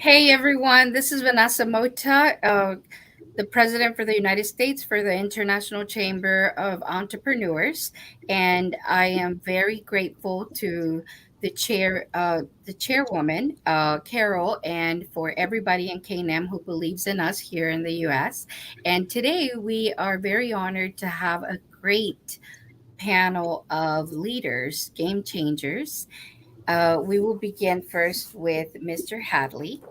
Hey everyone, this is Vanessa Mota, the president for the United States for the International Chamber of Entrepreneurs, and I am very grateful to the chairwoman, Carol, and for everybody in CAINEM who believes in us here in the U.S. And today we are very honored to have a great panel of leaders, game changers. We will begin first with Mr. Hadley.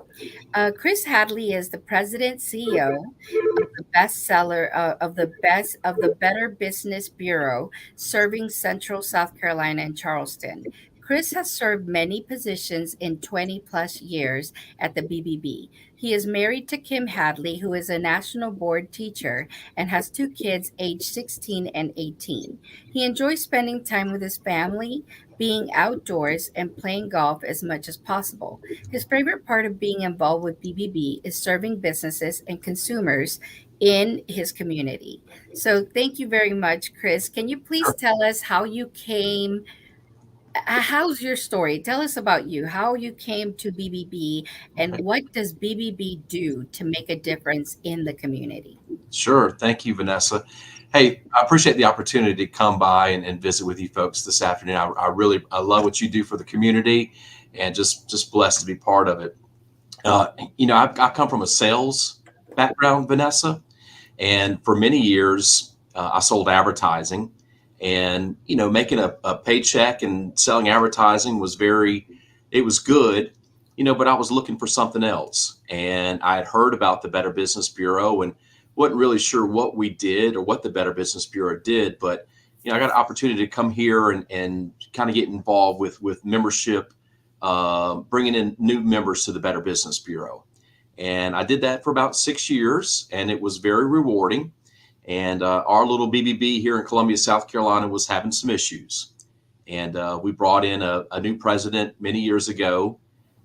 Chris Hadley is the president CEO of the bestseller of the Better Business Bureau, serving Central South Carolina and Charleston. Chris has served many positions in 20 plus years at the BBB. He is married to Kim Hadley, who is a national board teacher and has two kids aged 16 and 18. He enjoys spending time with his family, being outdoors, and playing golf as much as possible. His favorite part of being involved with BBB is serving businesses and consumers in his community. So, thank you very much, Chris. Can you please tell us how you came? How's your story? Tell us about you, how you came to BBB, and what does BBB do to make a difference in the community? Sure. Thank you, Vanessa. Hey, I appreciate the opportunity to come by and visit with you folks this afternoon. I love what you do for the community and just blessed to be part of it. I come from a sales background, Vanessa, and for many years, I sold advertising and, making a paycheck and selling advertising it was good, but I was looking for something else. And I had heard about the Better Business Bureau and wasn't really sure what we did or what the Better Business Bureau did. But, I got an opportunity to come here and kind of get involved with membership, bringing in new members to the Better Business Bureau. And I did that for about 6 years, and it was very rewarding. And our little BBB here in Columbia, South Carolina was having some issues. And we brought in a new president many years ago,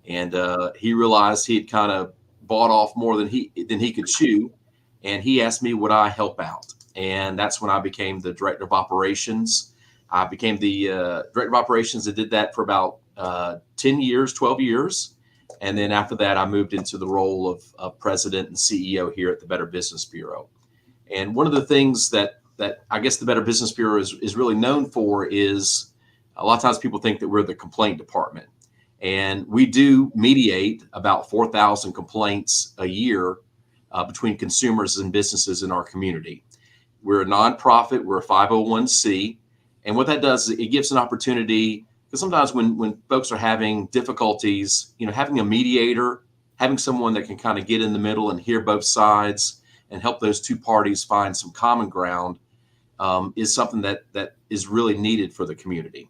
and he realized he had kind of bought off more than he could chew. And he asked me, would I help out? And that's when I became the director of operations. I became the director of operations and did that for about 10 years, 12 years. And then after that, I moved into the role of president and CEO here at the Better Business Bureau. And one of the things that I guess the Better Business Bureau is really known for is a lot of times people think that we're the complaint department. And we do mediate about 4,000 complaints a year between consumers and businesses in our community. We're a nonprofit, we're a 501c. And what that does is it gives an opportunity, because sometimes when folks are having difficulties, having a mediator, having someone that can kind of get in the middle and hear both sides and help those two parties find some common ground is something that is really needed for the community.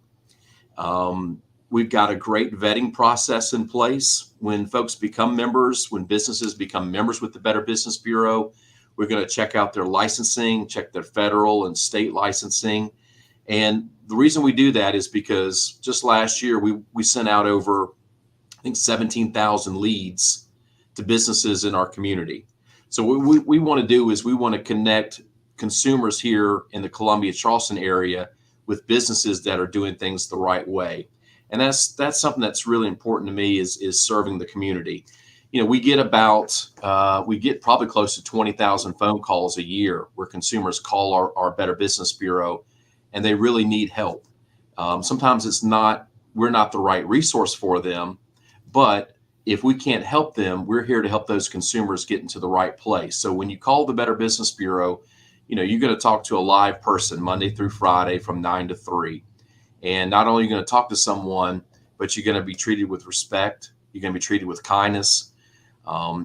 We've got a great vetting process in place. When folks become members, when businesses become members with the Better Business Bureau, we're going to check out their licensing, check their federal and state licensing. And the reason we do that is because just last year, we sent out over, I think, 17,000 leads to businesses in our community. So what we want to do is we want to connect consumers here in the Columbia, Charleston area with businesses that are doing things the right way. And that's something that's really important to me is serving the community. We get probably close to 20,000 phone calls a year where consumers call our Better Business Bureau and they really need help. Sometimes we're not the right resource for them, but if we can't help them, we're here to help those consumers get into the right place. So when you call the Better Business Bureau, you're going to talk to a live person Monday through Friday from 9 to 3. And not only are you going to talk to someone, but you're going to be treated with respect. You're going to be treated with kindness.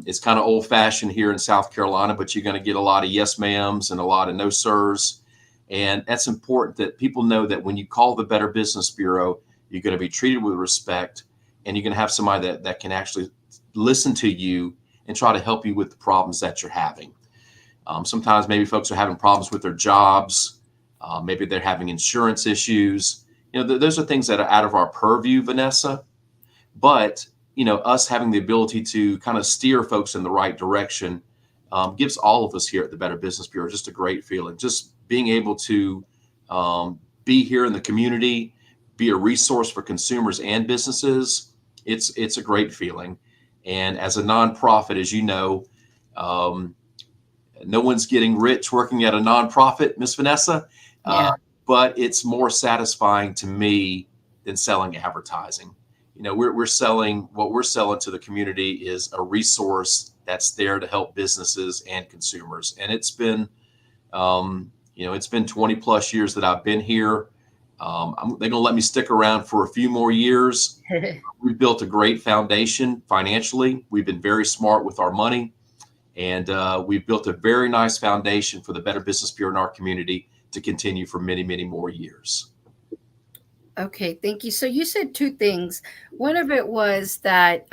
It's kind of old fashioned here in South Carolina, but you're going to get a lot of yes ma'ams and a lot of no sirs. And that's important that people know that when you call the Better Business Bureau, you're going to be treated with respect, and you're going to have somebody that can actually listen to you and try to help you with the problems that you're having. Sometimes maybe folks are having problems with their jobs. Maybe they're having insurance issues. Those are things that are out of our purview, Vanessa. But, us having the ability to kind of steer folks in the right direction gives all of us here at the Better Business Bureau just a great feeling. Just being able to be here in the community, be a resource for consumers and businesses, it's a great feeling. And as a nonprofit, as you know, um, no one's getting rich working at a nonprofit, Miss Vanessa, uh, Yeah. but it's more satisfying to me than selling advertising. We're selling what we're selling to the community is a resource that's there to help businesses and consumers. And it's been 20 plus years that I've been here. They're going to let me stick around for a few more years. We've built a great foundation financially. We've been very smart with our money. And we've built a very nice foundation for the Better Business Bureau in our community to continue for many, many more years. Okay, thank you. So you said two things. One of it was that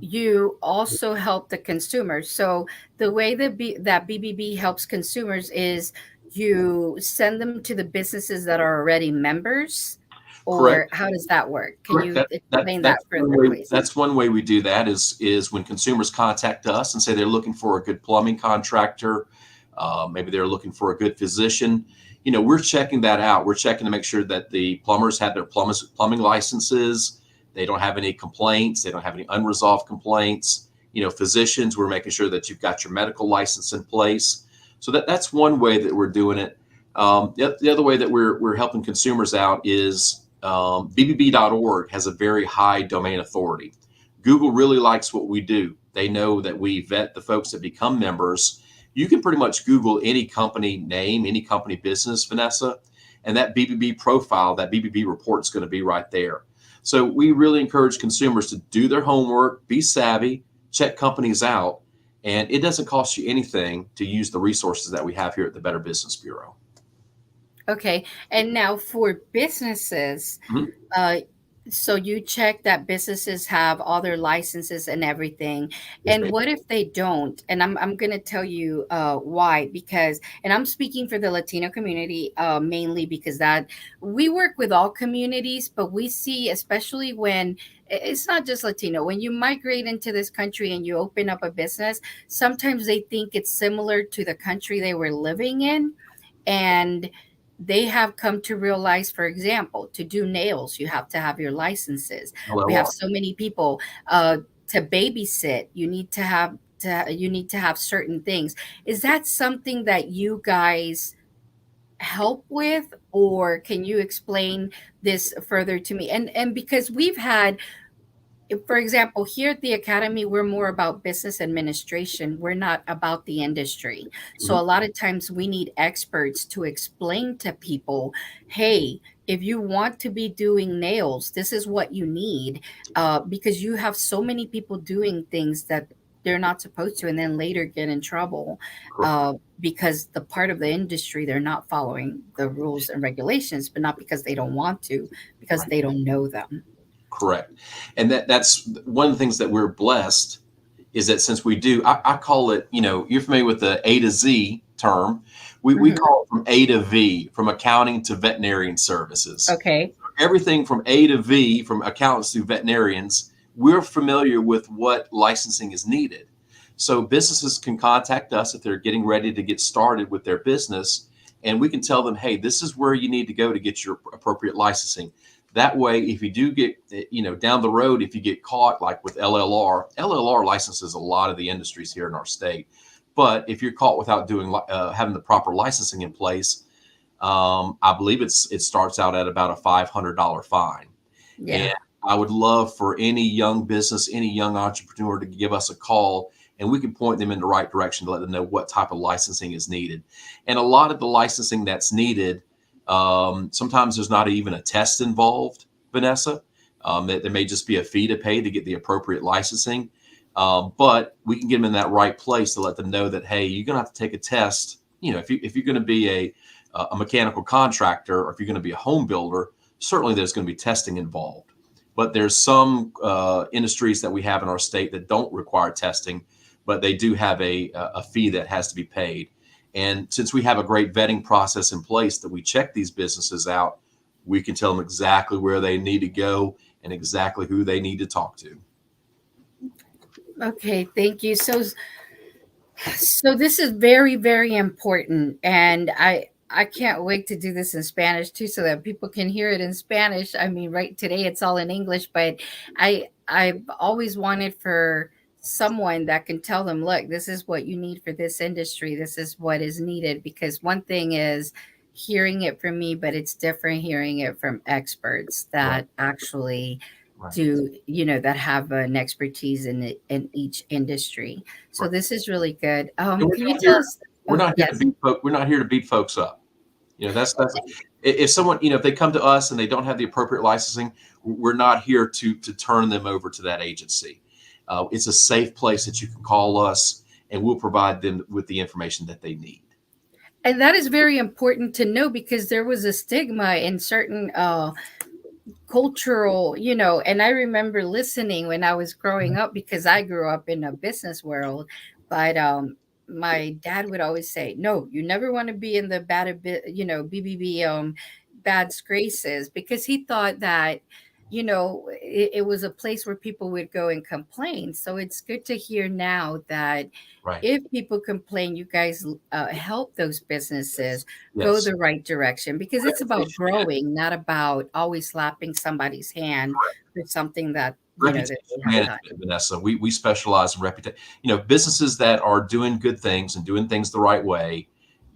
you also help the consumers. So the way that BBB helps consumers is you send them to the businesses that are already members, or Correct. how does that work? Can Correct. you explain that That's one further, way. please? That's one way we do that is when consumers contact us and say they're looking for a good plumbing contractor, maybe they're looking for a good physician. We're checking that out. We're checking to make sure that the plumbers have their plumbing licenses. They don't have any complaints. They don't have any unresolved complaints. Physicians, we're making sure that you've got your medical license in place. So that's one way that we're doing it. The other way that we're helping consumers out is bbb.org has a very high domain authority. Google really likes what we do. They know that we vet the folks that become members. You can pretty much Google any company name, any company business, Vanessa, and that BBB profile, that BBB report is going to be right there. So we really encourage consumers to do their homework, be savvy, check companies out, and it doesn't cost you anything to use the resources that we have here at the Better Business Bureau. Okay. And now for businesses, Mhm. uh, so you check that businesses have all their licenses and everything. Yes, And ma'am. what if they don't? And I'm gonna tell you why. Because, and I'm speaking for the Latino community mainly because that we work with all communities, but we see, especially when it's not just Latino, when you migrate into this country and you open up a business, sometimes they think it's similar to the country they were living in, and they have come to realize, for example, to do nails you have to have your licenses. We have LLR. so many people to babysit, you need to have certain things. Is that something that you guys help with, or can you explain this further to me? And because we've had, for example, here at the academy, we're more about business administration. We're not about the industry. So Mhm. a lot of times we need experts to explain to people, hey, if you want to be doing nails, this is what you need, because you have so many people doing things that they're not supposed to, and then later get in trouble Correct. because the part of the industry they're not following the rules and regulations, but not because they don't want to, because they don't know them. Correct. And that's one of the things that we're blessed is that since we do, I call it, you're familiar with the A to Z term. We Mhm. call it from A to V, from accounting to veterinarian services. Okay. Everything from A to V, from accountants to veterinarians, we're familiar with what licensing is needed. So businesses can contact us if they're getting ready to get started with their business, and we can tell them, hey, this is where you need to go to get your appropriate licensing. That way, if you do get, down the road, if you get caught, like with LLR licenses a lot of the industries here in our state. But if you're caught without having the proper licensing in place, I believe it starts out at about a $500 fine. Yeah. And I would love for any young business, any young entrepreneur to give us a call, and we can point them in the right direction to let them know what type of licensing is needed. And a lot of the licensing that's needed, sometimes there's not even a test involved, Vanessa. There may just be a fee to pay to get the appropriate licensing. But we can get them in that right place to let them know that, hey, you're going to have to take a test. If you're going to be a mechanical contractor, or if you're going to be a home builder, certainly there's going to be testing involved. But there's some industries that we have in our state that don't require testing, but they do have a fee that has to be paid. And since we have a great vetting process in place that we check these businesses out, we can tell them exactly where they need to go and exactly who they need to talk to. Okay, thank you. So this is very, very important, and I can't wait to do this in Spanish too, so that people can hear it in Spanish. I mean, right today it's all in English, but I've always wanted for someone that can tell them, look, this is what you need for this industry. This is what is needed. Because one thing is hearing it from me, but it's different hearing it from experts Right, that actually right. do, that have an expertise in each industry. So Right. this is really good. And Can you tell us? we're Oh, not here to yes. beat we're not here to beat folks up. That's if someone, if they come to us and they don't have the appropriate licensing, we're not here to turn them over to that agency. It's a safe place that you can call us, and we'll provide them with the information that they need. And that is very important to know because there was a stigma in certain cultural, and I remember listening when I was growing up because I grew up in a business world, but my dad would always say, "No, you never want to be in the BBB bad graces," because he thought that it was a place where people would go and complain. So it's good to hear now that Right. if people complain, you guys help those businesses go Yes. the right direction because it's about Reputation management. growing, not about always slapping somebody's hand for something that Reputation that they have done. management, Vanessa. We specialize in reputation. Businesses that are doing good things and doing things the right way,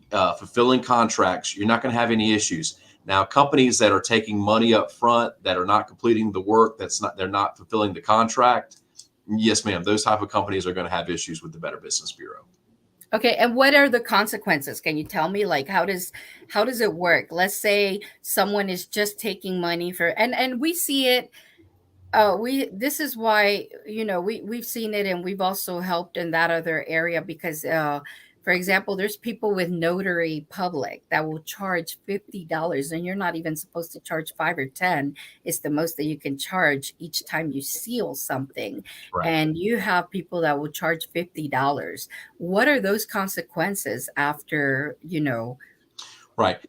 fulfilling contracts, you're not going to have any issues. Now, companies that are taking money up front, that are not completing the work, they're not fulfilling the contract. Yes, ma'am. Those type of companies are going to have issues with the Better Business Bureau. Okay, and what are the consequences? Can you tell me, like, how does it work? Let's say someone is just taking money for, and we see it. We This is why we've seen it, and we've also helped in that other area because, for example, there's people with notary public that will charge $50, and you're not even supposed to charge 5 or 10. It's the most that you can charge each time you seal something, Right. and you have people that will charge $50. What are those consequences after? Right.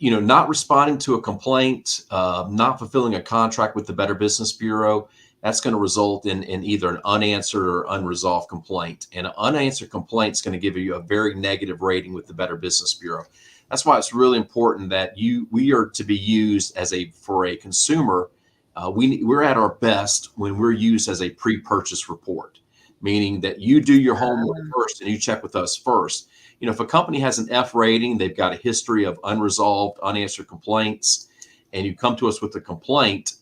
Not responding to a complaint, not fulfilling a contract with the Better Business Bureau, that's going to result in either an unanswered or unresolved complaint. And an unanswered complaint is going to give you a very negative rating with the Better Business Bureau. That's why it's really important that we are to be used for a consumer. We're at our best when we're used as a pre-purchase report, meaning that you do your homework first and you check with us first. If a company has an F rating, they've got a history of unresolved, unanswered complaints, and you come to us with a complaint,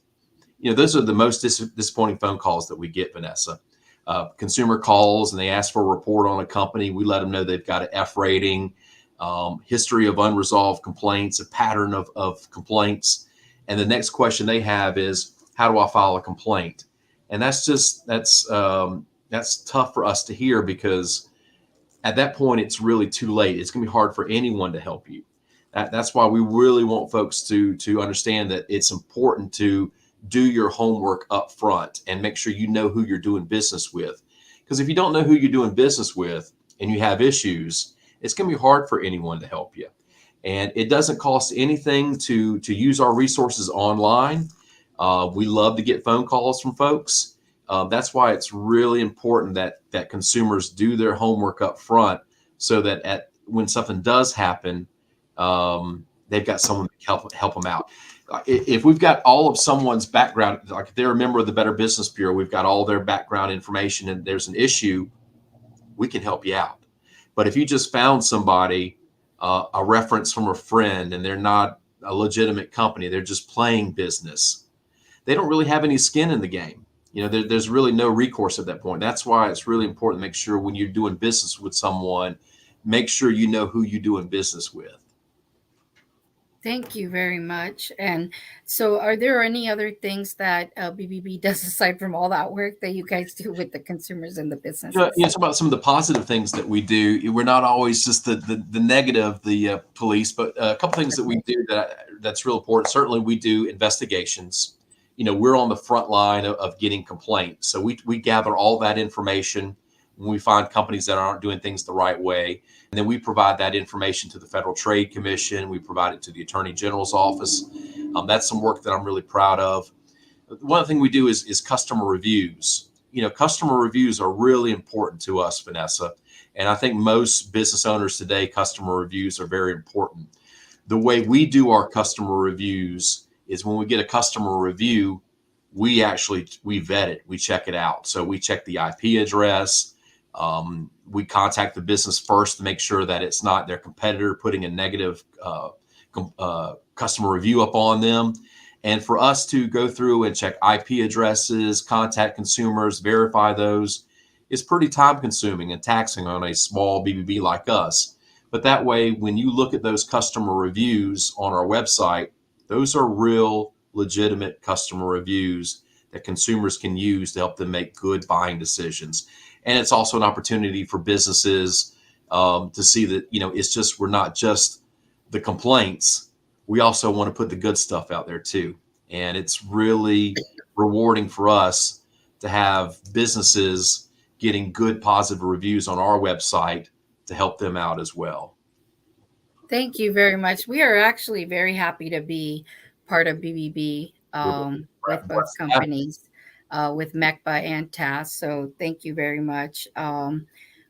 those are the most disappointing phone calls that we get, Vanessa. Consumer calls and they ask for a report on a company. We let them know they've got an F rating, history of unresolved complaints, a pattern of complaints. And the next question they have is, how do I file a complaint? And that's tough for us to hear because at that point, it's really too late. It's going to be hard for anyone to help you. That's why we really want folks to understand that it's important to do your homework up front and make sure you know who you're doing business with. Because if you don't know who you're doing business with and you have issues, it's going to be hard for anyone to help you. And it doesn't cost anything to use our resources online. We love to get phone calls from folks. That's why it's really important that consumers do their homework up front, so that when something does happen, they've got someone to help them out. If we've got all of someone's background, like if they're a member of the Better Business Bureau, we've got all their background information, and there's an issue, we can help you out. But if you just found somebody, a reference from a friend, and they're not a legitimate company, they're just playing business, they don't really have any skin in the game. There's really no recourse at that point. That's why it's really important to make sure when you're doing business with someone, make sure you know who you're doing business with. Thank you very much. And so, are there any other things that BBB does aside from all that work that you guys do with the consumers and the businesses? It's about some of the positive things that we do. We're not always just the negative, the police, but a couple things that we do that's real important. Certainly, we do investigations. We're on the front line of getting complaints. So we gather all that information when we find companies that aren't doing things the right way. And then we provide that information to the Federal Trade Commission. We provide it to the Attorney General's office. That's some work that I'm really proud of. One thing we do is customer reviews. Customer reviews are really important to us, Vanessa. And I think most business owners today, customer reviews are very important. The way we do our customer reviews is when we get a customer review, we vet it, we check it out. So we check the IP address. We contact the business first to make sure that it's not their competitor putting a negative customer review up on them. And for us to go through and check IP addresses, contact consumers, verify those, is pretty time consuming and taxing on a small BBB like us. But that way, when you look at those customer reviews on our website, those are real, legitimate customer reviews that consumers can use to help them make good buying decisions. And it's also an opportunity for businesses to see that, it's just, we're not just the complaints. We also want to put the good stuff out there too. And it's really rewarding for us to have businesses getting good positive reviews on our website to help them out as well. Thank you very much. We are actually very happy to be part of BBB with both companies, with MECBA and TAS. So thank you very much.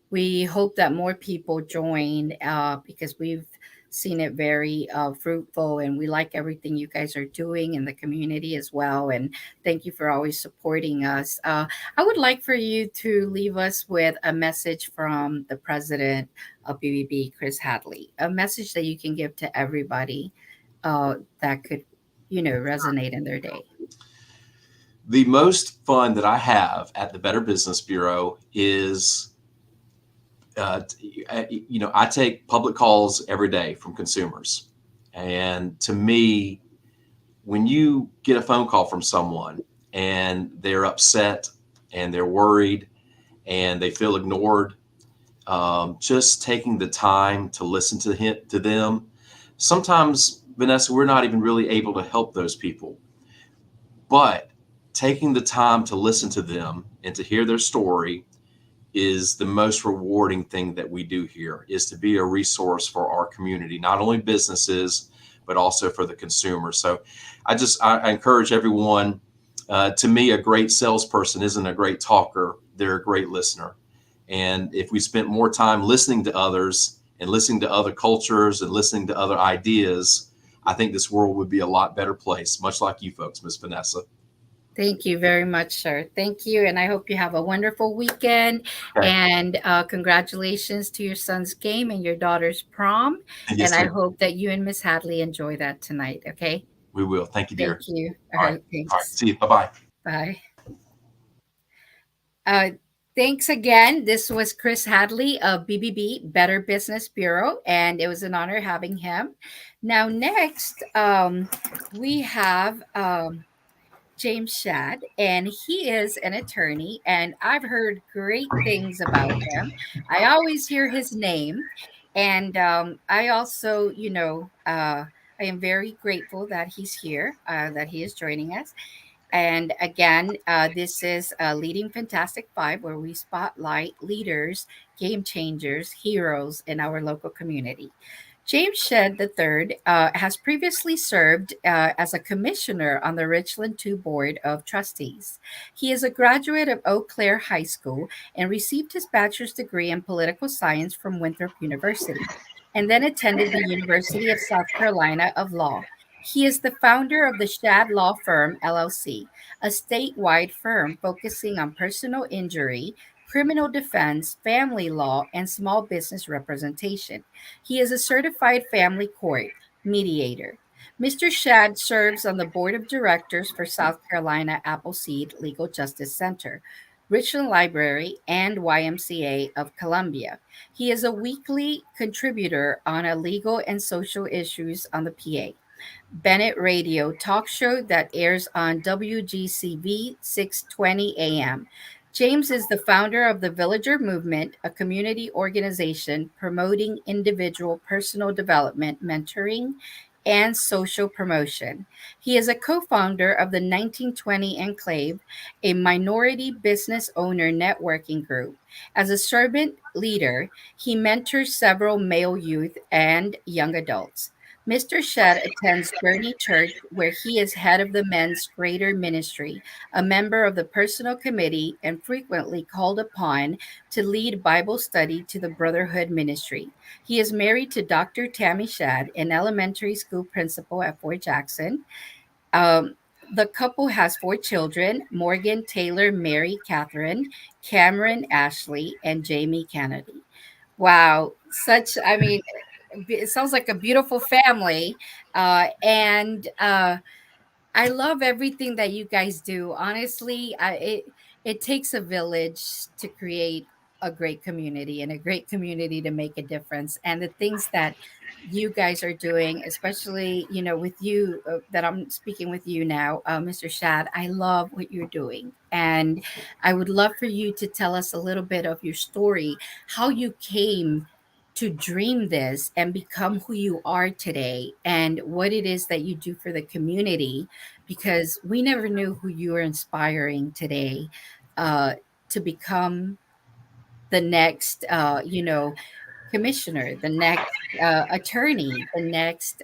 We hope that more people join because we've seen it very fruitful, and we like everything you guys are doing in the community as well. And thank you for always supporting us. I would like for you to leave us with a message from the president of BBB, Chris Hadley, a message that you can give to everybody that could, resonate in their day. The most fun that I have at the Better Business Bureau is I take public calls every day from consumers. And to me, when you get a phone call from someone and they're upset and they're worried and they feel ignored, just taking the time to listen to them. Sometimes, Vanessa, we're not even really able to help those people. But taking the time to listen to them and to hear their story is the most rewarding thing that we do here, is to be a resource for our community, not only businesses, but also for the consumer. So I encourage everyone, to me, a great salesperson isn't a great talker, they're a great listener. And if we spent more time listening to others and listening to other cultures and listening to other ideas, I think this world would be a lot better place, much like you folks, Miss Vanessa. Thank you very much, sir. Thank you. And I hope you have a wonderful weekend. Okay. And congratulations to your son's game and your daughter's prom. Yes, and I sir. hope that you and Miss Hadley enjoy that tonight. Okay. We will. Thank you, dear. Thank you. All right. All right. Thanks. See you. Bye-bye. Bye. Uh, thanks again. This was Chris Hadley of BBB, Better Business Bureau, and it was an honor having him. Now, next, we have James Shad, and he is an attorney, and I've heard great things about him. I always hear his name, and I also, I am very grateful that he's here, that he is joining us. And again, this is Leading Fantastic Five, where we spotlight leaders, game changers, heroes in our local community. James Shedd III has previously served as a commissioner on the Richland 2 Board of Trustees. He is a graduate of Eau Claire High School and received his bachelor's degree in political science from Winthrop University, and then attended the University of South Carolina of Law. He is the founder of the Shad Law Firm, LLC, a statewide firm focusing on personal injury, criminal defense, family law, and small business representation. He is a certified family court mediator. Mr. Shad serves on the board of directors for South Carolina Appleseed Legal Justice Center, Richland Library, and YMCA of Columbia. He is a weekly contributor on a legal and social issues on the PA Bennett Radio talk show that airs on WGCV 620 AM. James is the founder of the Villager Movement, a community organization promoting individual personal development, mentoring, and social promotion. He is a co founder of the 1920 Enclave, a minority business owner networking group. As a servant leader, he mentors several male youth and young adults. Mr. Shad attends Gurney Church, where he is head of the men's greater ministry, a member of the personal committee, and frequently called upon to lead Bible study to the Brotherhood ministry. He is married to Dr. Tammy Shad, an elementary school principal at Fort Jackson. Um, the couple has four children: Morgan, Taylor, Mary, Catherine, Cameron, Ashley, and Jamie Kennedy. Wow, I mean, it sounds like a beautiful family. And I love everything that you guys do. Honestly, it takes a village to create a great community and a great community to make a difference. And the things that you guys are doing, especially with you, that I'm speaking with you now, Mr. Shad, I love what you're doing, and I would love for you to tell us a little bit of your story, how you came to dream this and become who you are today, and what it is that you do for the community, because we never knew who you were inspiring today, uh, to become the next, commissioner, the next attorney, the next,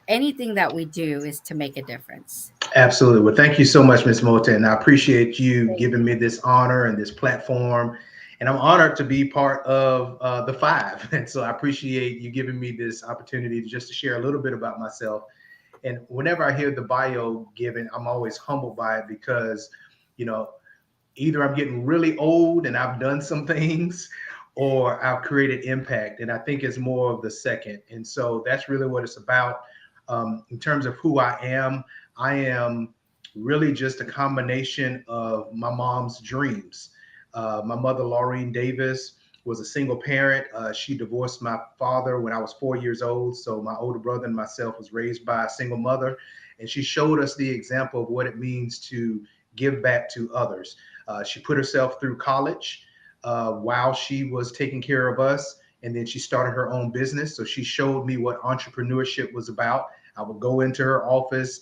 anything that we do is to make a difference. Absolutely. Well, thank you so much, Ms. Mota, and I appreciate you Thank giving me you. this honor and this platform. And I'm honored to be part of the five. And so I appreciate you giving me this opportunity to just to share a little bit about myself. And whenever I hear the bio given, I'm always humbled by it because, you know, either I'm getting really old and I've done some things, or I've created impact. And I think it's more of the second. And so that's really what it's about. In terms of who I am really just a combination of my mom's dreams. My mother, Laureen Davis, was a single parent. She divorced my father when I was 4 years old. So my older brother and myself was raised by a single mother. And she showed us the example of what it means to give back to others. She put herself through college while she was taking care of us. And then she started her own business. So she showed me what entrepreneurship was about. I would go into her office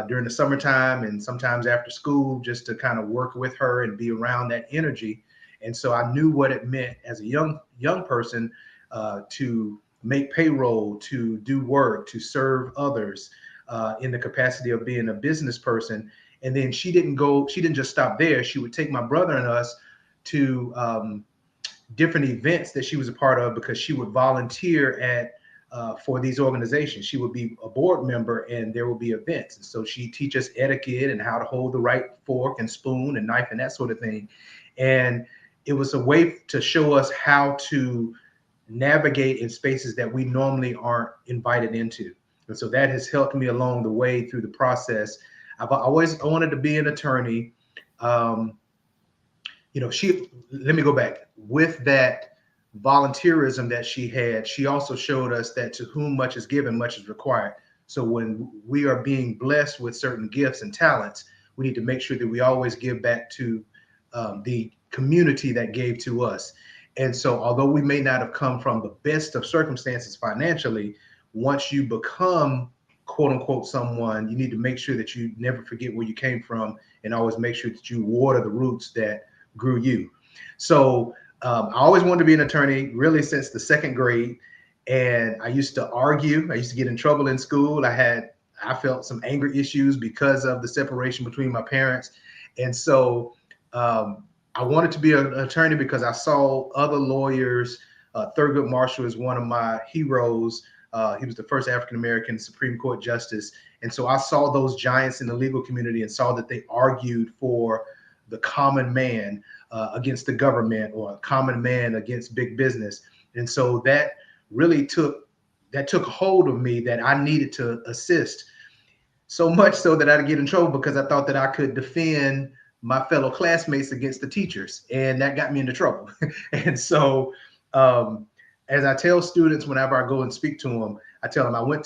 during the summertime and sometimes after school just to kind of work with her and be around that energy. And so I knew what it meant as a young person to make payroll, to do work, to serve others in the capacity of being a business person. And then she didn't just stop there. She would take my brother and us to different events that she was a part of because she would volunteer at for these organizations. She would be a board member and there will be events. And so she teach us etiquette and how to hold the right fork and spoon and knife and that sort of thing. And it was a way to show us how to navigate in spaces that we normally aren't invited into. And so that has helped me along the way through the process. I've always wanted to be an attorney. Um, let me go back with that volunteerism that she had. She also showed us that to whom much is given, much is required. So when we are being blessed with certain gifts and talents, we need to make sure that we always give back to the community that gave to us. And so although we may not have come from the best of circumstances financially, once you become quote unquote someone, you need to make sure that you never forget where you came from and always make sure that you water the roots that grew you. So I always wanted to be an attorney really since the second grade. And I used to argue. I used to get in trouble in school. I felt some anger issues because of the separation between my parents. And so I wanted to be an attorney because I saw other lawyers. Thurgood Marshall is one of my heroes. He was the first African-American Supreme Court justice. And so I saw those giants in the legal community and saw that they argued for the common man against the government, or a common man against big business. And so that really took hold of me, that I needed to assist, so much so that I'd get in trouble because I thought that I could defend my fellow classmates against the teachers, and that got me into trouble. And so as I tell students whenever I go and speak to them, I tell them I wanted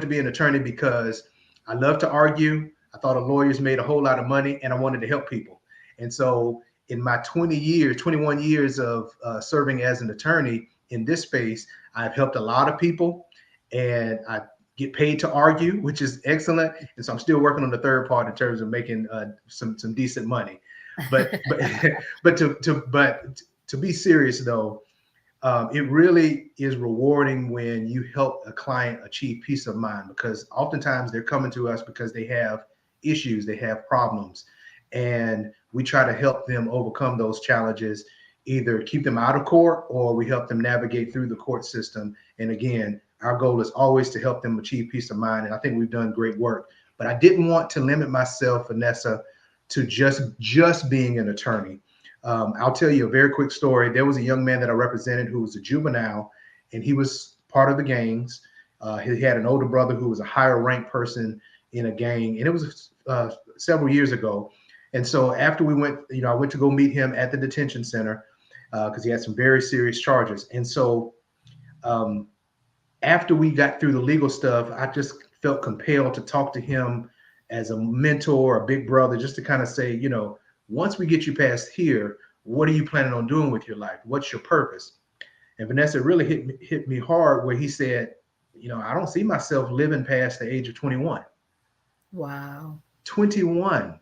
to be an attorney because I love to argue. I thought lawyers made a whole lot of money, and I wanted to help people. And so in my 21 years of serving as an attorney in this space, I've helped a lot of people, and I get paid to argue, which is excellent. And so I'm still working on the third part in terms of making some decent money. But but to be serious though, it really is rewarding when you help a client achieve peace of mind, because oftentimes they're coming to us because they have issues, they have problems, and we try to help them overcome those challenges, either keep them out of court or we help them navigate through the court system. And again, our goal is always to help them achieve peace of mind. And I think we've done great work, but I didn't want to limit myself, Vanessa, to just being an attorney. I'll tell you a very quick story. There was a young man that I represented who was a juvenile, and he was part of the gangs. He had an older brother who was a higher ranked person in a gang, and it was several years ago. And so after we went, I went to go meet him at the detention center because he had some very serious charges. And so after we got through the legal stuff, I just felt compelled to talk to him as a mentor, a big brother, just to kind of say, once we get you past here, what are you planning on doing with your life? What's your purpose? And Vanessa really hit me hard where he said, I don't see myself living past the age of 21. Wow. 21.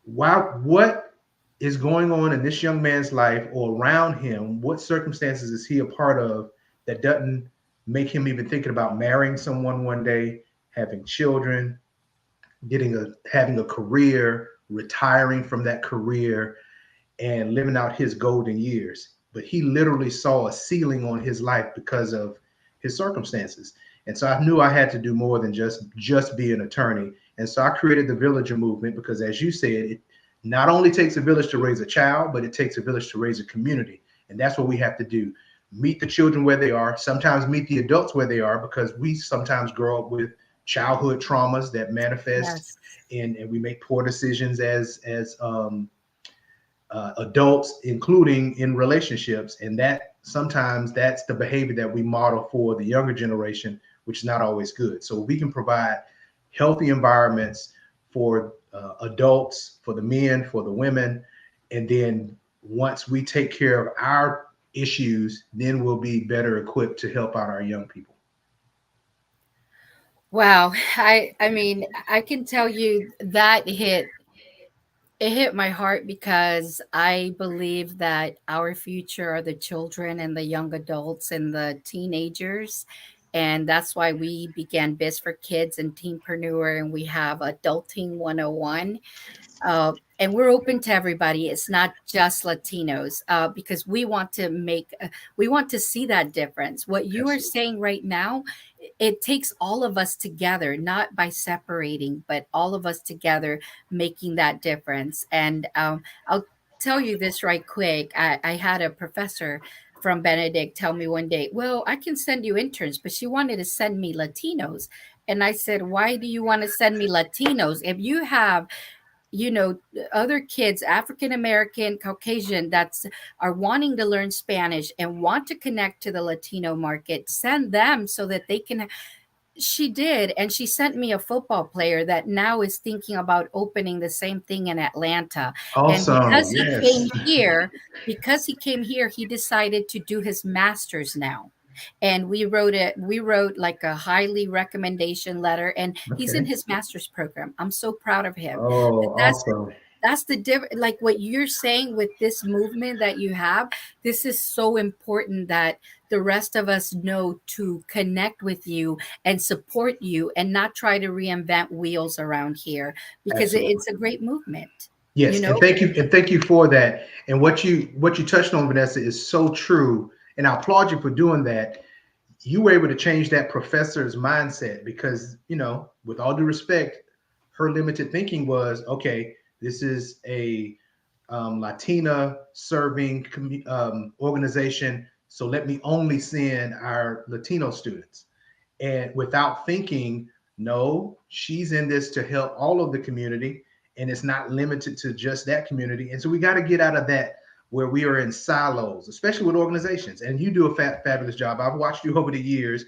Wow. What is going on in this young man's life or around him? What circumstances is he a part of that doesn't make him even thinking about marrying someone one day, having children, having a career, retiring from that career, and living out his golden years? But he literally saw a ceiling on his life because of his circumstances. And so I knew I had to do more than just be an attorney. And so I created the Villager movement because, as you said, it not only takes a village to raise a child, but it takes a village to raise a community. And that's what we have to do. Meet the children where they are, sometimes meet the adults where they are, because we sometimes grow up with childhood traumas that manifest, Yes. and we make poor decisions as adults, including in relationships. And that sometimes that's the behavior that we model for the younger generation, which is not always good. So we can provide healthy environments for adults, for the men, for the women. And then once we take care of our issues, then we'll be better equipped to help out our young people. Wow. I mean, I can tell you that it hit my heart because I believe that our future are the children and the young adults and the teenagers. And that's why we began Biz for Kids and Teenpreneur, and we have Adulting 101. And we're open to everybody. It's not just Latinos, because we want to see that difference. What you are Absolutely. saying right now, it takes all of us together, not by separating, but all of us together making that difference. And I'll tell you this right quick. I had a professor from Benedict tell me one day, well, I can send you interns, but she wanted to send me Latinos. And I said, why do you want to send me Latinos? If you have other kids, African American, Caucasian, that's are wanting to learn Spanish and want to connect to the Latino market, send them so that they can. She did, and she sent me a football player that now is thinking about opening the same thing in Atlanta. And Awesome. Yes. because he came here, he decided to do his master's now. And we wrote like a highly recommendation letter, and he's in Okay. his master's program. I'm so proud of him. Oh, That's awesome. that's the like what you're saying with this movement that you have. This is so important that the rest of us know to connect with you and support you and not try to reinvent wheels around here, because Absolutely. it's a great movement, you Yes, know? and thank you for that. And what you touched on, Vanessa, is so true. And I applaud you for doing that. You were able to change that professor's mindset because, with all due respect, her limited thinking was, okay, this is a Latina serving organization, so let me only send our Latino students. And without thinking, no, she's in this to help all of the community, and it's not limited to just that community. And so we got to get out of that where we are in silos, especially with organizations. And you do a fabulous job. I've watched you over the years.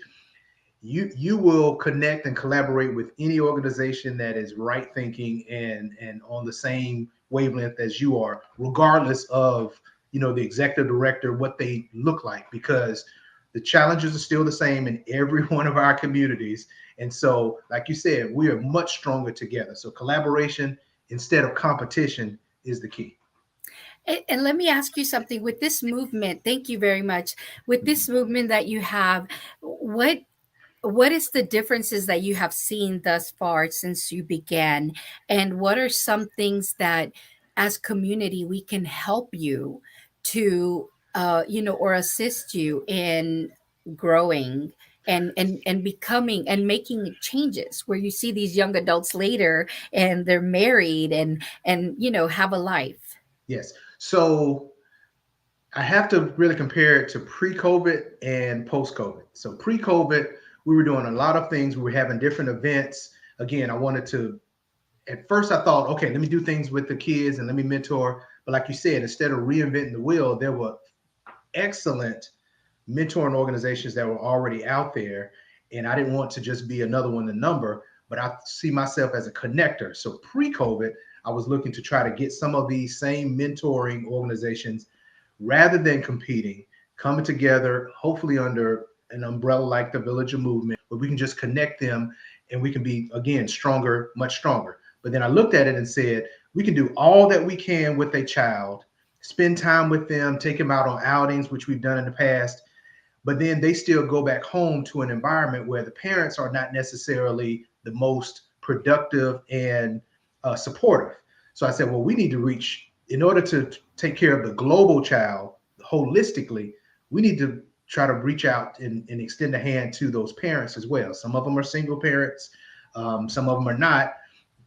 You will connect and collaborate with any organization that is right thinking and on the same wavelength as you are, regardless of the executive director, what they look like, because the challenges are still the same in every one of our communities. And so, like you said, we are much stronger together. So collaboration instead of competition is the key. And let me ask you something with this movement. Thank you very much. With this movement that you have, what what is the differences that you have seen thus far since you began, and what are some things that as community we can help you to or assist you in growing and becoming and making changes where you see these young adults later and they're married and have a life. Yes. So I have to really compare it to pre-COVID and post-COVID. So pre-COVID, we were doing a lot of things. We were having different events. Again, I wanted to, at first I thought, okay, let me do things with the kids and let me mentor. But like you said, instead of reinventing the wheel, there were excellent mentoring organizations that were already out there. And I didn't want to just be another one to number, but I see myself as a connector. So pre-COVID, I was looking to try to get some of these same mentoring organizations rather than competing, coming together, hopefully under an umbrella like the Villager movement, where we can just connect them and we can be, again, stronger, much stronger. But then I looked at it and said, we can do all that we can with a child, spend time with them, take them out on outings, which we've done in the past, but then they still go back home to an environment where the parents are not necessarily the most productive and supportive. So I said, well, we need to reach, in order to take care of the global child holistically, we need to try to reach out and extend a hand to those parents as well. Some of them are single parents, some of them are not.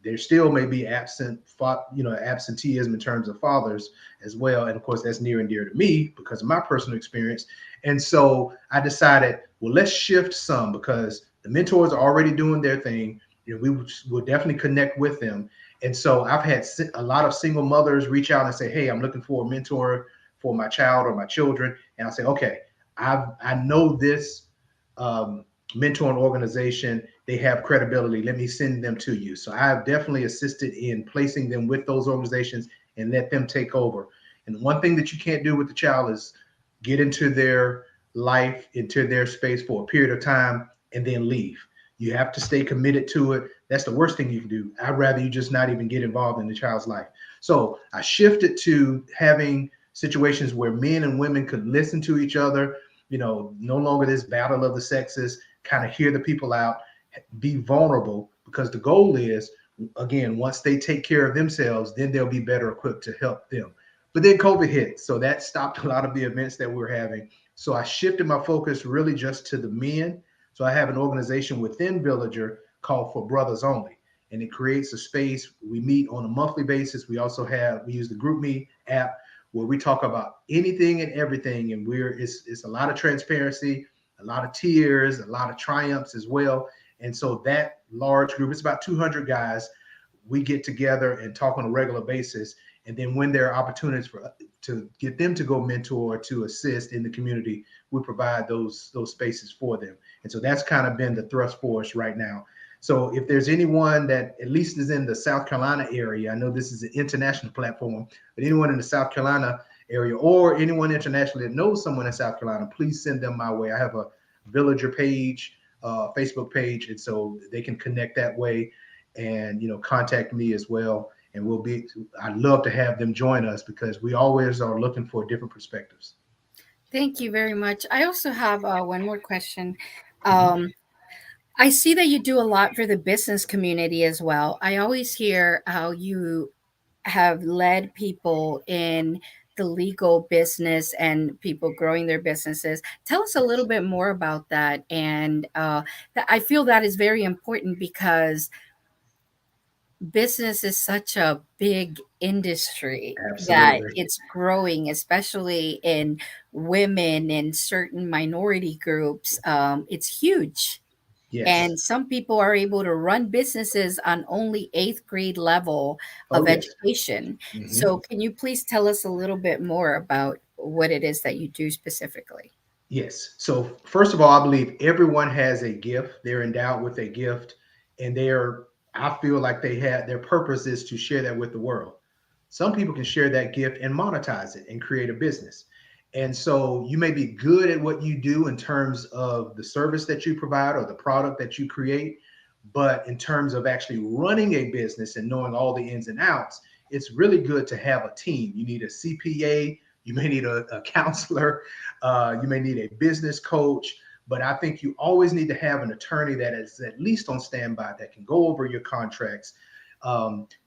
There still may be absenteeism in terms of fathers as well. And of course, that's near and dear to me because of my personal experience. And so I decided, well, let's shift some because the mentors are already doing their thing. We will definitely connect with them. And so I've had a lot of single mothers reach out and say, hey, I'm looking for a mentor for my child or my children. And I'll say, okay, I know this mentoring organization, they have credibility. Let me send them to you. So I've definitely assisted in placing them with those organizations and let them take over. And one thing that you can't do with the child is get into their life, into their space for a period of time and then leave. You have to stay committed to it. That's the worst thing you can do. I'd rather you just not even get involved in the child's life. So I shifted to having situations where men and women could listen to each other, no longer this battle of the sexes, kind of hear the people out, be vulnerable, because the goal is, again, once they take care of themselves, then they'll be better equipped to help them. But then COVID hit, so that stopped a lot of the events that we were having. So I shifted my focus really just to the men. So I have an organization within Villager called For Brothers Only, and it creates a space. We meet on a monthly basis. We use the GroupMe app where we talk about anything and everything, and it's a lot of transparency, a lot of tears, a lot of triumphs as well. And so that large group, it's about 200 guys, we get together and talk on a regular basis. And then when there are opportunities to get them to go mentor or to assist in the community, we provide those spaces for them. And so that's kind of been the thrust for us right now. So if there's anyone that at least is in the South Carolina area, I know this is an international platform, but anyone in the South Carolina area or anyone internationally that knows someone in South Carolina, please send them my way. I have a Villager page, Facebook page, and so they can connect that way and contact me as well. And I'd love to have them join us because we always are looking for different perspectives. Thank you very much. I also have one more question. Mhm. I see that you do a lot for the business community as well. I always hear how you have led people in the legal business and people growing their businesses. Tell us a little bit more about that. And I feel that is very important because business is such a big industry that Absolutely. it's growing, especially in women and certain minority groups. It's huge. Yes. And some people are able to run businesses on only eighth grade level Oh, of yes. education. Mhm. So, can you please tell us a little bit more about what it is that you do specifically? Yes. So first of all, I believe everyone has a gift. They're endowed with a gift, and I feel like their purpose is to share that with the world. Some people can share that gift and monetize it and create a business. And so you may be good at what you do in terms of the service that you provide or the product that you create, but in terms of actually running a business and knowing all the ins and outs, it's really good to have a team. You need a CPA, you may need a counselor, you may need a business coach, but I think you always need to have an attorney that is at least on standby that can go over your contracts.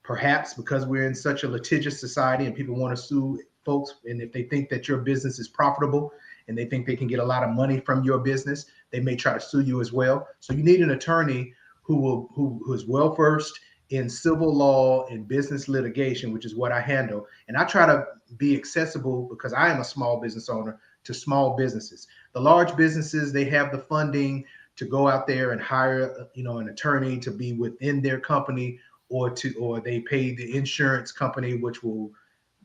Perhaps because we're in such a litigious society and people want to sue folks, and if they think that your business is profitable and they think they can get a lot of money from your business, they may try to sue you as well. So you need an attorney who is well versed in civil law and business litigation, which is what I handle. And I try to be accessible because I am a small business owner to small businesses. The large businesses, they have the funding to go out there and hire, an attorney to be within their company, or they pay the insurance company, which will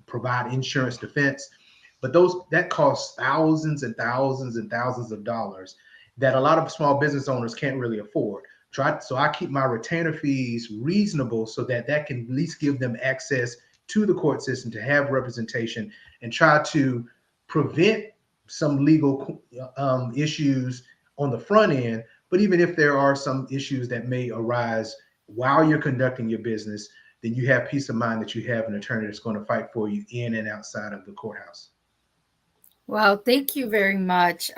provide insurance defense. But that costs thousands and thousands and thousands of dollars that a lot of small business owners can't really afford. So I keep my retainer fees reasonable so that can at least give them access to the court system to have representation, and try to prevent some legal issues on the front end. But even if there are some issues that may arise while you're conducting your business, then you have peace of mind that you have an attorney that's going to fight for you in and outside of the courthouse. Well, thank you very much.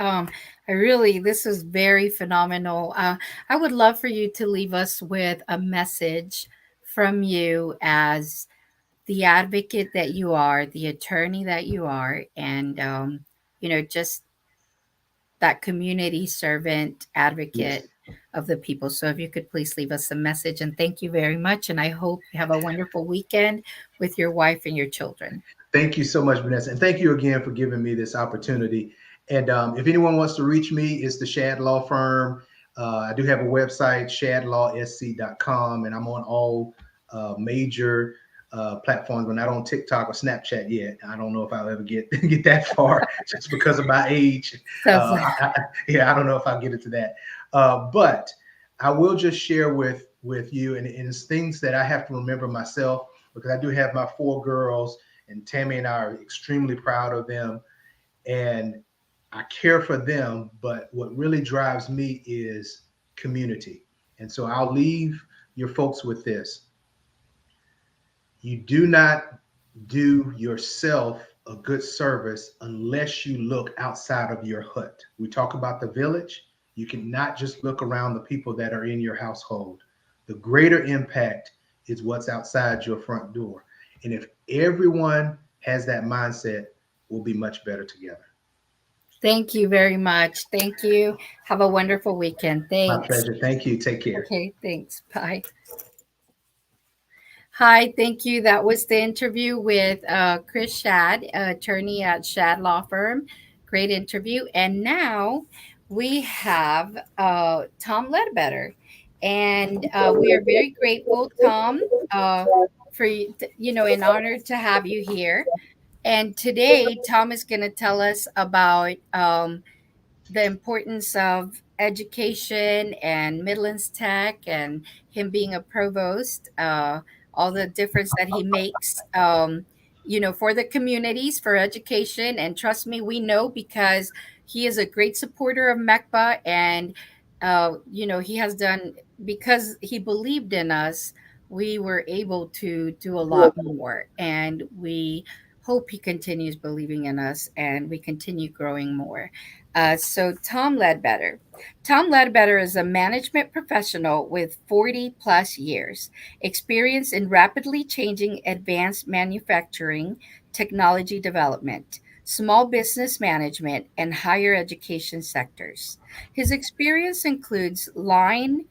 This was very phenomenal. I would love for you to leave us with a message from you as the advocate that you are, the attorney that you are, and, just that community servant Yes. advocate of the people. So if you could please leave us a message, and thank you very much. And I hope you have a wonderful weekend with your wife and your children. Thank you so much, Vanessa. And thank you again for giving me this opportunity. And if anyone wants to reach me, it's the Shad Law Firm. I do have a website, shadlawsc.com, and I'm on all major platforms, but not on TikTok or Snapchat yet. I don't know if I'll ever get that far just because of my age. So, I don't know if I'll get into that. But I will just share with you, and it's things that I have to remember myself, because I do have my 4 girls, and Tammy and I are extremely proud of them, and I care for them. But what really drives me is community. And so I'll leave your folks with this. You do not do yourself a good service unless you look outside of your hut. We talk about the village. You cannot just look around the people that are in your household. The greater impact is what's outside your front door. And if everyone has that mindset, we'll be much better together. thank you very much. Thank you. Have a wonderful weekend. My Thanks. pleasure. Thank you. Take care. Okay, thanks. Bye. Hi, thank you. That was the interview with Chris Shad, attorney at Shad Law Firm. Great interview. And now we have Tom Ledbetter. And we are very grateful, Tom, for and honored to have you here. And today, Tom is going to tell us about the importance of education and Midlands Tech, and him being a provost, all the difference that he makes, for the communities, for education. And trust me, we know, because he is a great supporter of MECBA, and, he has done, because he believed in us, we were able to do a lot more. And we hope he continues believing in us and we continue growing more. So, Tom Ledbetter. Tom Ledbetter is a management professional with 40 plus years experience in rapidly changing advanced manufacturing, technology development, small business management, and higher education sectors. His experience includes line,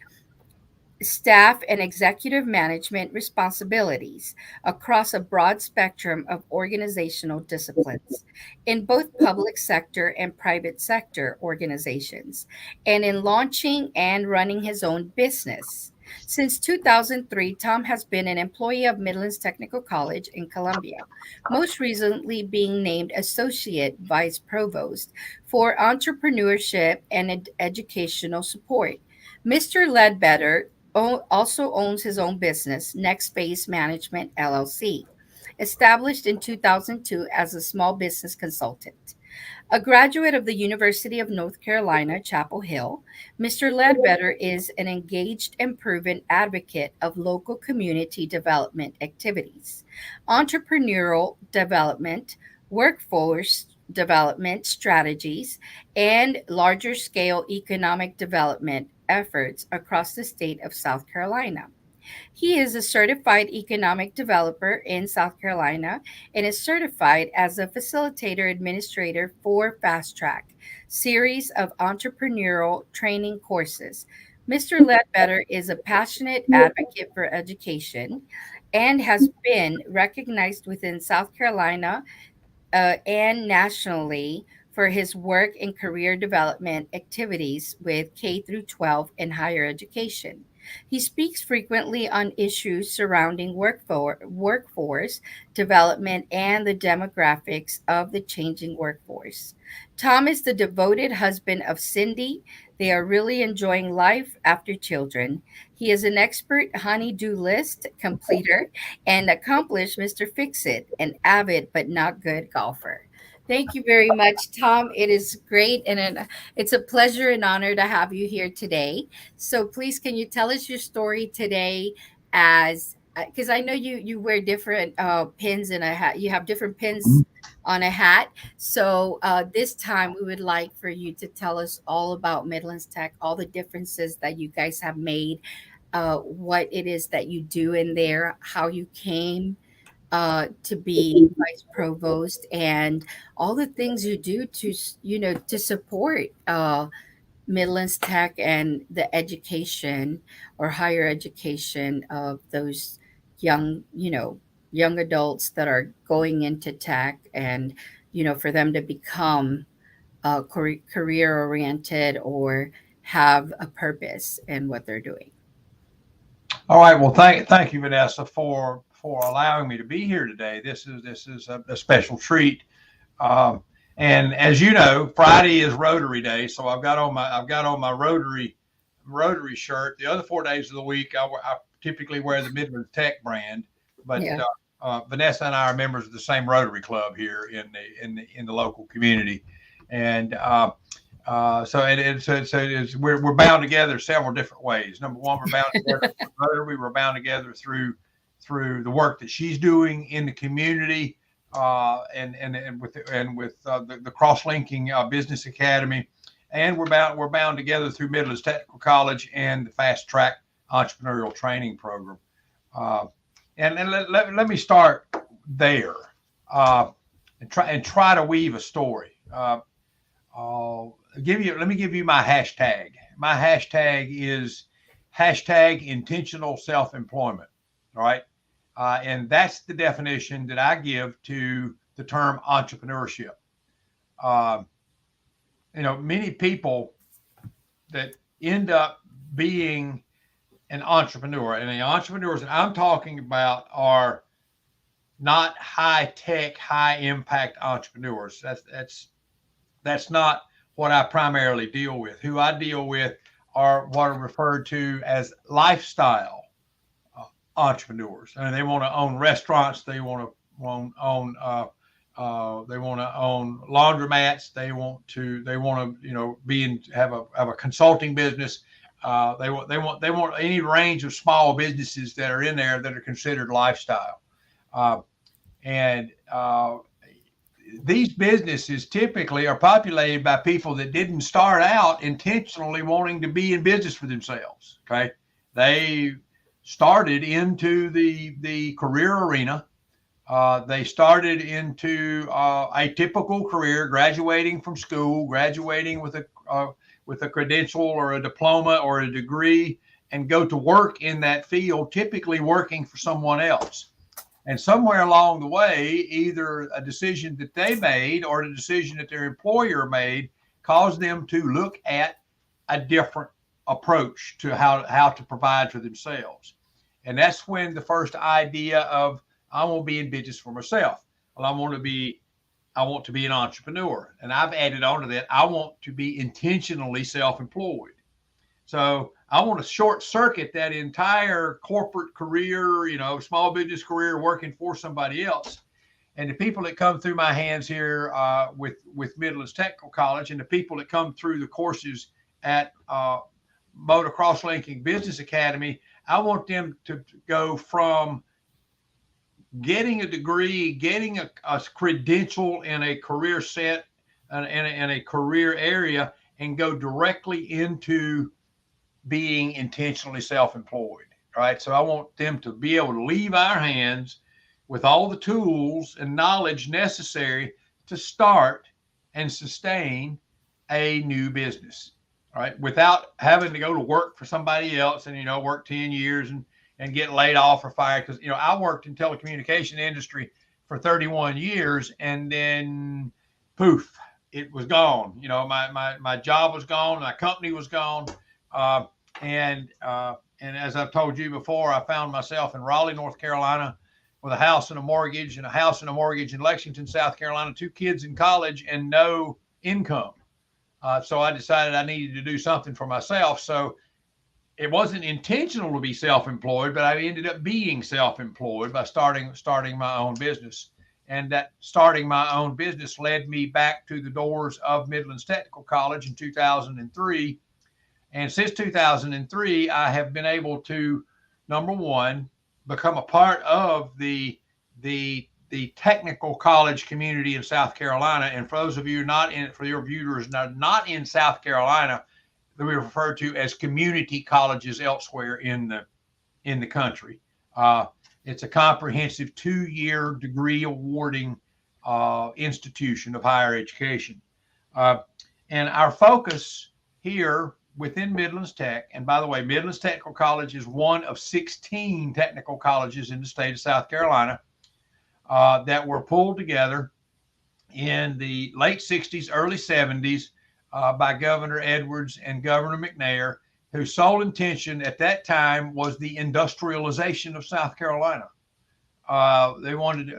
staff, and executive management responsibilities across a broad spectrum of organizational disciplines in both public sector and private sector organizations, and in launching and running his own business. Since 2003, Tom has been an employee of Midlands Technical College in Columbia, most recently being named Associate Vice Provost for Entrepreneurship and Educational Support. Mr. Ledbetter also owns his own business, Next Space Management LLC, established in 2002 as a small business consultant. A graduate of the University of North Carolina, Chapel Hill, Mr. Ledbetter is an engaged and proven advocate of local community development activities, entrepreneurial development, workforce development strategies, and larger scale economic development efforts across the state of South Carolina. He is a certified economic developer in South Carolina and is certified as a facilitator administrator for Fast Track, series of entrepreneurial training courses. Mr. Ledbetter is a passionate advocate for education and has been recognized within South Carolina and nationally for his work in career development activities with K through 12 and higher education. He speaks frequently on issues surrounding workforce development and the demographics of the changing workforce. Tom is the devoted husband of Cindy. They are really enjoying life after children. He is an expert honey-do list completer and accomplished Mr. Fix It, an avid but not good golfer. Thank you very much, Tom. It is great it's a pleasure and honor to have you here today. So please, can you tell us your story today as because I know you wear different pins in a hat. You have different pins on a hat. So this time we would like for you to tell us all about Midlands Tech, all the differences that you guys have made, what it is that you do in there, how you came to be vice provost, and all the things you do to to support Midlands Tech and the education or higher education of those young young adults that are going into tech, and for them to become career oriented or have a purpose in what they're doing. All right. Well, thank you, Vanessa, for allowing me to be here today. This is a special treat. And as you know, Friday is Rotary Day, so I've got on my Rotary shirt. The other 4 days of the week, I typically wear the Midlands Tech brand, but Yeah. Vanessa and I are members of the same Rotary Club here in the local community, and we're bound together several different ways. Number one, we're bound together through Rotary. We're bound together through the work that she's doing in the community, and with the cross-linking Business Academy, and we're bound together through Midlands Technical College and the Fast Track Entrepreneurial Training Program. And let me start there, and try to weave a story. Let me give you my hashtag. My hashtag is #intentional self-employment. All right. And that's the definition that I give to the term entrepreneurship. Many people that end up being an entrepreneur, and the entrepreneurs that I'm talking about are not high-tech, high-impact entrepreneurs. That's not what I primarily deal with. Who I deal with are what are referred to as lifestyle entrepreneurs. I mean, they want to own restaurants. They want to own laundromats. They want to have a consulting business. They want any range of small businesses that are in there that are considered lifestyle. These businesses typically are populated by people that didn't start out intentionally wanting to be in business for themselves. Okay. They started into the career arena. They started into a typical career, graduating from school, graduating with a credential or a diploma or a degree, and go to work in that field, typically working for someone else. And somewhere along the way, either a decision that they made or a decision that their employer made caused them to look at a different approach to how to provide for themselves. And that's when the first idea of, I want to be in business for myself. Well, I want to be an entrepreneur. And I've added on to that, I want to be intentionally self-employed. So I want to short circuit that entire corporate career, small business career working for somebody else, And the people that come through my hands here with Midlands Technical College, and the people that come through the courses at Mota Cross-Linking Business Academy, I want them to go from getting a degree, getting a credential in a career set, in a career area, and go directly into being intentionally self-employed. Right. So I want them to be able to leave our hands with all the tools and knowledge necessary to start and sustain a new business, right? Without having to go to work for somebody else and, work 10 years and get laid off or fired. Because, I worked in telecommunication industry for 31 years, and then poof, it was gone. My job was gone. My company was gone. And as I've told you before, I found myself in Raleigh, North Carolina, with a house and a mortgage, and a house and a mortgage in Lexington, South Carolina, 2 kids in college, and no income. So I decided I needed to do something for myself. So it wasn't intentional to be self-employed, but I ended up being self-employed by starting my own business. And that starting my own business led me back to the doors of Midlands Technical College in 2003. And since 2003, I have been able to, number one, become a part of the technical college community in South Carolina. And for those of you for your viewers not in South Carolina, that we refer to as community colleges elsewhere in the country. It's a comprehensive 2-year degree awarding institution of higher education. And our focus here within Midlands Tech, and by the way, Midlands Technical College is one of 16 technical colleges in the state of South Carolina that were pulled together in the late 60s, early 70s by Governor Edwards and Governor McNair, whose sole intention at that time was the industrialization of South Carolina. They wanted,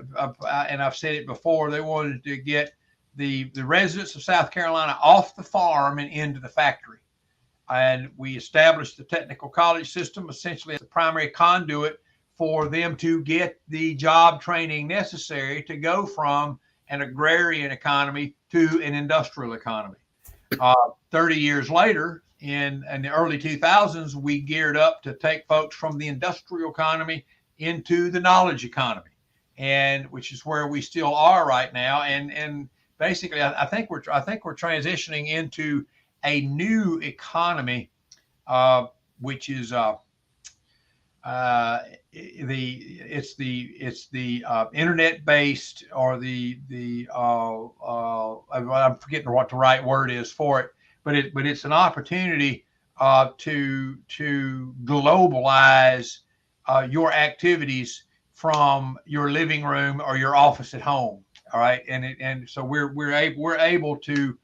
and I've said it before, they wanted to get the residents of South Carolina off the farm and into the factory. And we established the technical college system essentially as the primary conduit for them to get the job training necessary to go from an agrarian economy to an industrial economy. 30 years later, in the early 2000s, we geared up to take folks from the industrial economy into the knowledge economy, and which is where we still are right now. And basically, I think we're transitioning into a new economy, which is it's the internet based, or I'm forgetting what the right word is for it, but it's an opportunity to globalize your activities from your living room or your office at home. All right, and so we're able to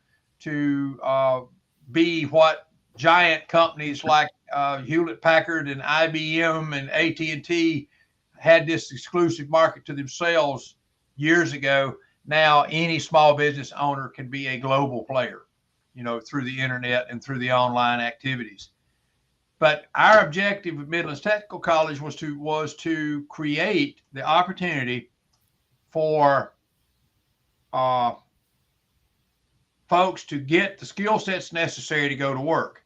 be what giant companies like Hewlett Packard and IBM and AT&T had this exclusive market to themselves years ago. Now any small business owner can be a global player, through the internet and through the online activities. But our objective at Midlands Technical College was to create the opportunity for folks to get the skill sets necessary to go to work.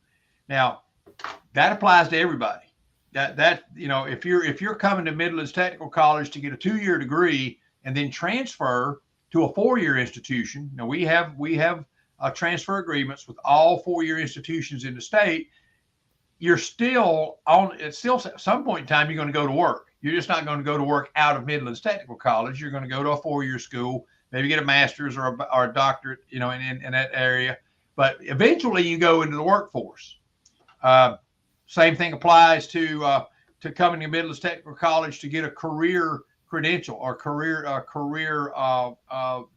Now, that applies to everybody. If you're coming to Midlands Technical College to get a 2-year degree and then transfer to a 4-year institution. Now we have transfer agreements with all 4-year institutions in the state. You're still at some point in time, you're going to go to work. You're just not going to go to work out of Midlands Technical College. You're going to go to a 4-year school, maybe get a master's or a doctorate, in that area. But eventually you go into the workforce. Same thing applies to coming to Midlands Technical College to get a career credential or career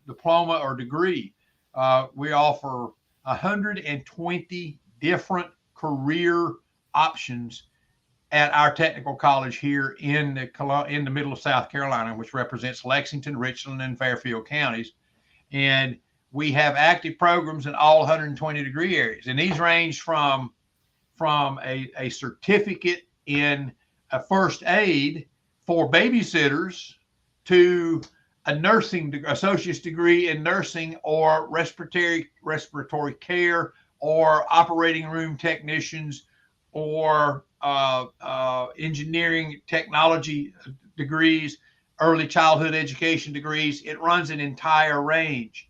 diploma or degree. We offer 120 different career options at our technical college here in the middle of South Carolina, which represents Lexington, Richland, and Fairfield counties. And we have active programs in all 120 degree areas. And these range from a certificate in a first aid for babysitters to associate's degree in nursing or respiratory care or operating room technicians or engineering technology degrees, early childhood education degrees. It runs an entire range.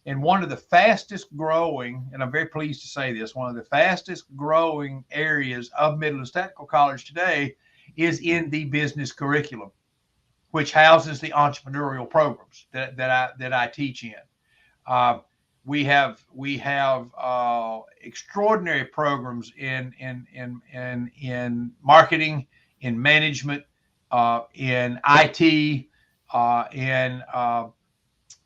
And one of the fastest growing, and I'm very pleased to say this, one of the fastest growing areas of Midlands Technical College today is in the business curriculum, which houses the entrepreneurial programs that I teach in. We have extraordinary programs in marketing, in management, in IT,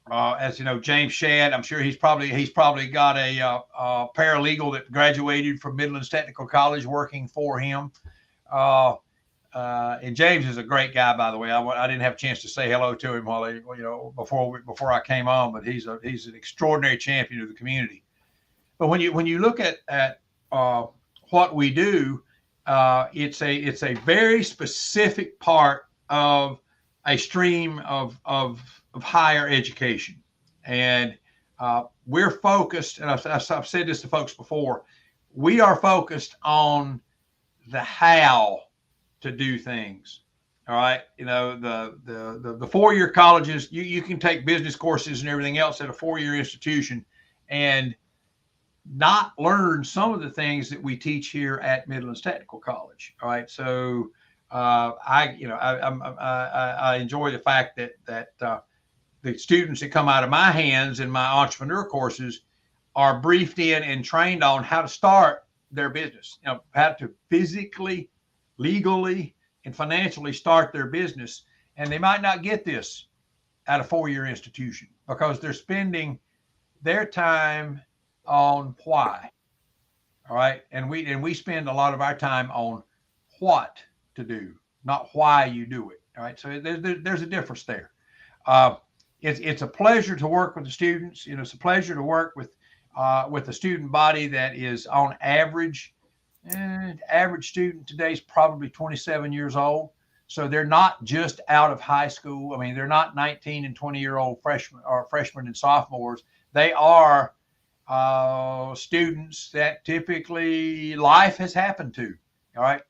as you know, James Shad. I'm sure he's probably got a paralegal that graduated from Midlands Technical College working for him. And James is a great guy, by the way. I didn't have a chance to say hello to him before I came on, but he's an extraordinary champion of the community. But when you look at what we do, it's a very specific part of a stream of higher education, and we're focused. And I've said this to folks before. We are focused on the how to do things. All right. The 4-year colleges, you can take business courses and everything else at a 4-year institution and not learn some of the things that we teach here at Midlands Technical College. All right. So I enjoy the fact that the students that come out of my hands in my entrepreneur courses are briefed in and trained on how to start their business, how to physically, legally, and financially start their business. And they might not get this at a 4-year institution because they're spending their time on why. All right. And we spend a lot of our time on what to do, not why you do it. All right. So there's a difference there. It's a pleasure to work with the students. It's a pleasure to work with a student body that is on average. Average student today is probably 27 years old. So they're not just out of high school. I mean, they're not 19 and 20-year-old freshmen and sophomores. They are students that typically life has happened to. All right.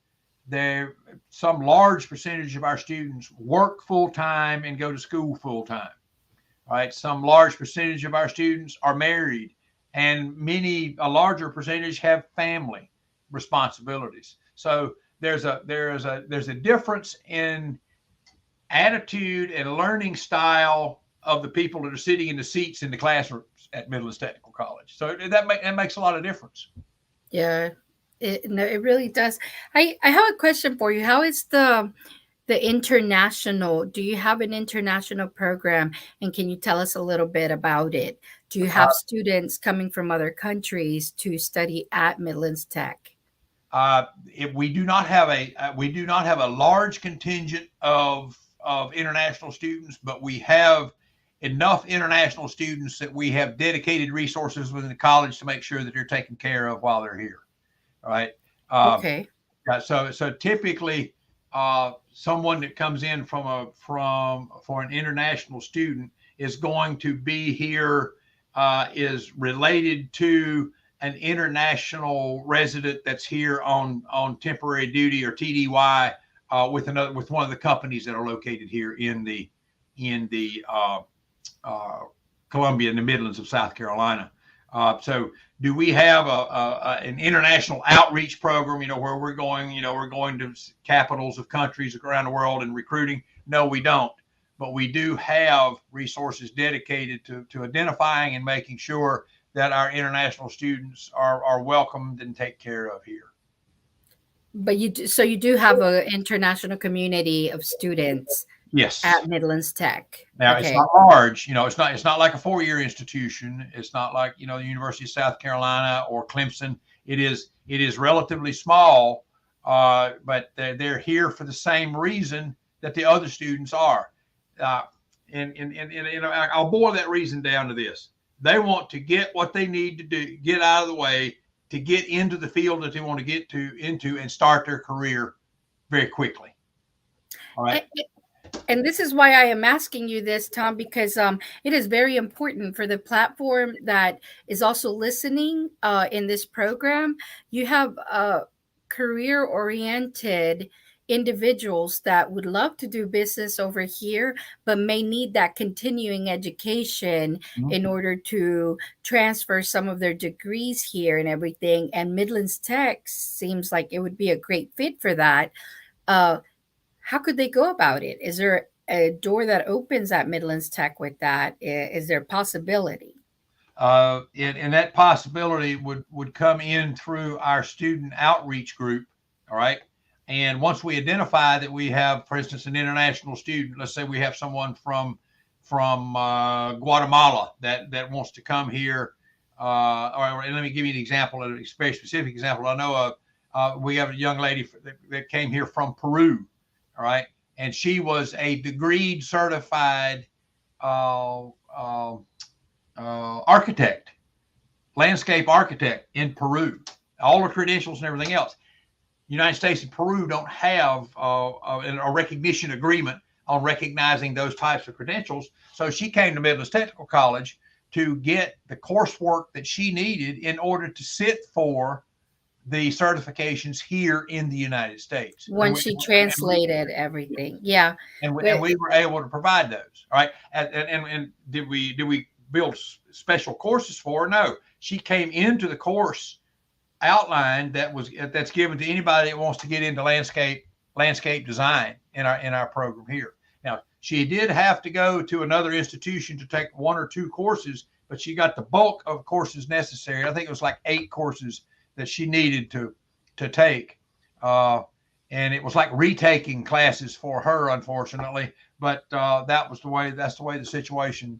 Some large percentage of our students work full time and go to school full time. All right. Some large percentage of our students are married, and a larger percentage have family responsibilities. So there's a difference in attitude and learning style of the people that are sitting in the seats in the classrooms at Midlands Technical College. So that makes a lot of difference. Yeah, it really does. I have a question for you. How is the international? Do you have an international program, and can you tell us a little bit about it? Do you have students coming from other countries to study at Midlands Tech? We do not have a large contingent of international students, but we have enough international students that we have dedicated resources within the college to make sure that they're taken care of while they're here. All right. Okay. So typically, someone that comes in for an international student is going to be here, is related to an international resident that's here on temporary duty or TDY with one of the companies that are located here in the Columbia, in the Midlands of South Carolina. So do we have an international outreach program, where we're going to capitals of countries around the world and recruiting? No, we don't. But we do have resources dedicated to identifying and making sure that our international students are welcomed and taken care of here. But you do have an international community of students. Yes. At Midlands Tech. Now, okay. It's not large, it's not like a 4-year institution. It's not like, the University of South Carolina or Clemson. It is relatively small, but they're here for the same reason that the other students are. And I'll boil that reason down to this. They want to get what they need to do, get out of the way to get into the field that they want to get into and start their career very quickly. All right. And this is why I am asking you this, Tom, because it is very important for the platform that is also listening in this program. You have career-oriented individuals that would love to do business over here, but may need that continuing education in order to transfer some of their degrees here and everything. And Midlands Tech seems like it would be a great fit for that. How could they go about it? Is there a door that opens at Midlands Tech with that? Is there a possibility? And that possibility would come in through our student outreach group. All right. And once we identify that we have, for instance, an international student, let's say we have someone from Guatemala that wants to come here. Or let me give you an example, a very specific example. I know we have a young lady that came here from Peru. All right. And she was a degreed certified architect, landscape architect in Peru, all the credentials and everything else. United States and Peru don't have a recognition agreement on recognizing those types of credentials. So she came to Midlands Technical College to get the coursework that she needed in order to sit for the certifications here in the United States. Once she translated everything. Yeah. And we were able to provide those. All right. And did we build special courses for her? No. She came into the course outline that's given to anybody that wants to get into landscape design in our program here. Now, she did have to go to another institution to take 1 or 2 courses, but she got the bulk of courses necessary. I think it was like 8 courses that she needed to take. And it was like retaking classes for her, unfortunately, but that's the way the situation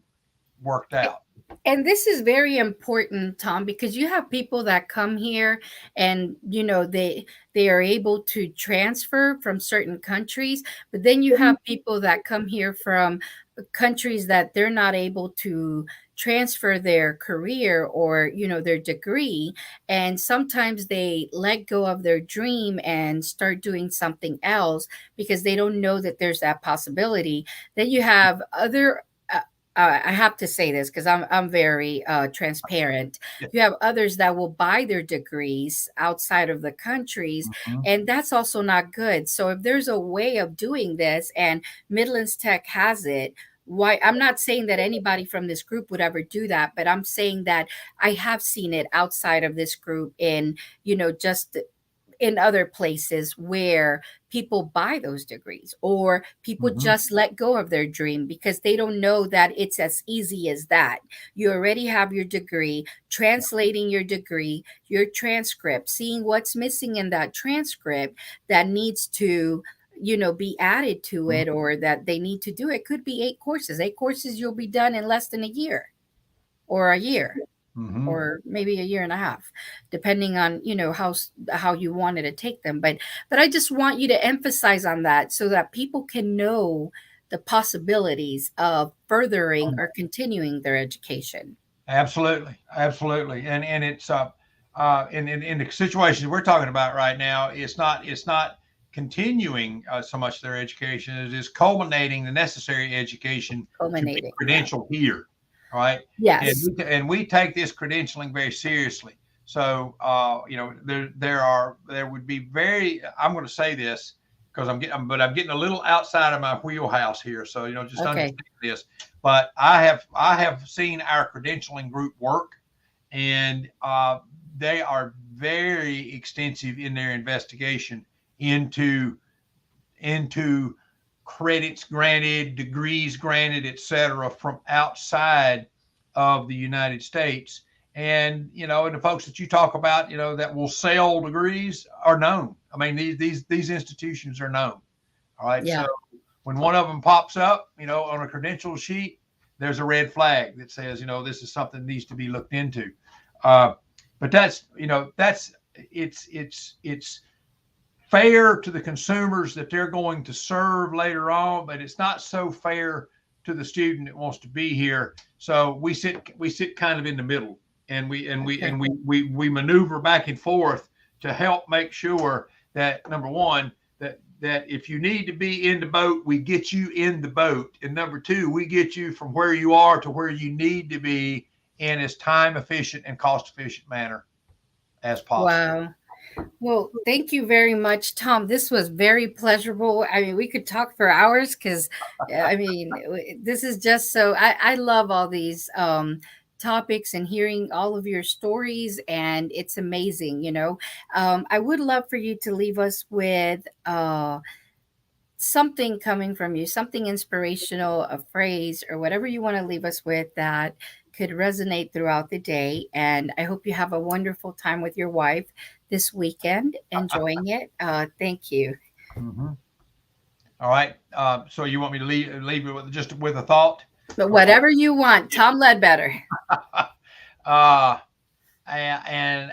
worked out. And this is very important, Tom, because you have people that come here and, they are able to transfer from certain countries, but then you have people that come here from countries that they're not able to transfer their career or, their degree. And sometimes they let go of their dream and start doing something else because they don't know that there's that possibility. Then you have other I have to say this because I'm very transparent. You have others that will buy their degrees outside of the countries, and that's also not good. So if there's a way of doing this, and Midlands Tech has it, why? I'm not saying that anybody from this group would ever do that, but I'm saying that I have seen it outside of this group in, just in other places where people buy those degrees or people just let go of their dream because they don't know that it's as easy as that. You already have your degree, translating your degree, your transcript, seeing what's missing in that transcript that needs to, be added to it or that they need to do. It could be 8 courses. 8 courses you'll be done in less than a year or a year. Or maybe a year and a half, depending on, how you wanted to take them. But I just want you to emphasize on that so that people can know the possibilities of furthering or continuing their education. Absolutely. And it's in the situations we're talking about right now, it's not continuing so much their education as it is culminating the necessary education to be credentialed here. All right. Yes. And we take this credentialing very seriously. So, there would be I'm going to say this because I'm getting a little outside of my wheelhouse here. So, just understand this. But I have seen our credentialing group work, and they are very extensive in their investigation into credits granted, degrees granted, et cetera, from outside of the United States. And, and the folks that you talk about, that will sell degrees are known. I mean, these institutions are known. All right. Yeah. So when one of them pops up, on a credential sheet, there's a red flag that says, this is something that needs to be looked into. But it's fair to the consumers that they're going to serve later on, but it's not so fair to the student that wants to be here. So we sit kind of in the middle, and we maneuver back and forth to help make sure that, number one, that that if you need to be in the boat, we get you in the boat. And number two, we get you from where you are to where you need to be in as time efficient and cost efficient manner as possible. Wow. Well, thank you very much, Tom. This was very pleasurable. I mean, we could talk for hours because, I mean, this is just so. I love all these topics and hearing all of your stories, and it's amazing. I would love for you to leave us with something coming from you, something inspirational, a phrase, or whatever you want to leave us with that could resonate throughout the day. And I hope you have a wonderful time with your wife this weekend, enjoying it. Thank you. Mm-hmm. All right. So you want me to leave it with just with a thought? But whatever you want, Tom Ledbetter. And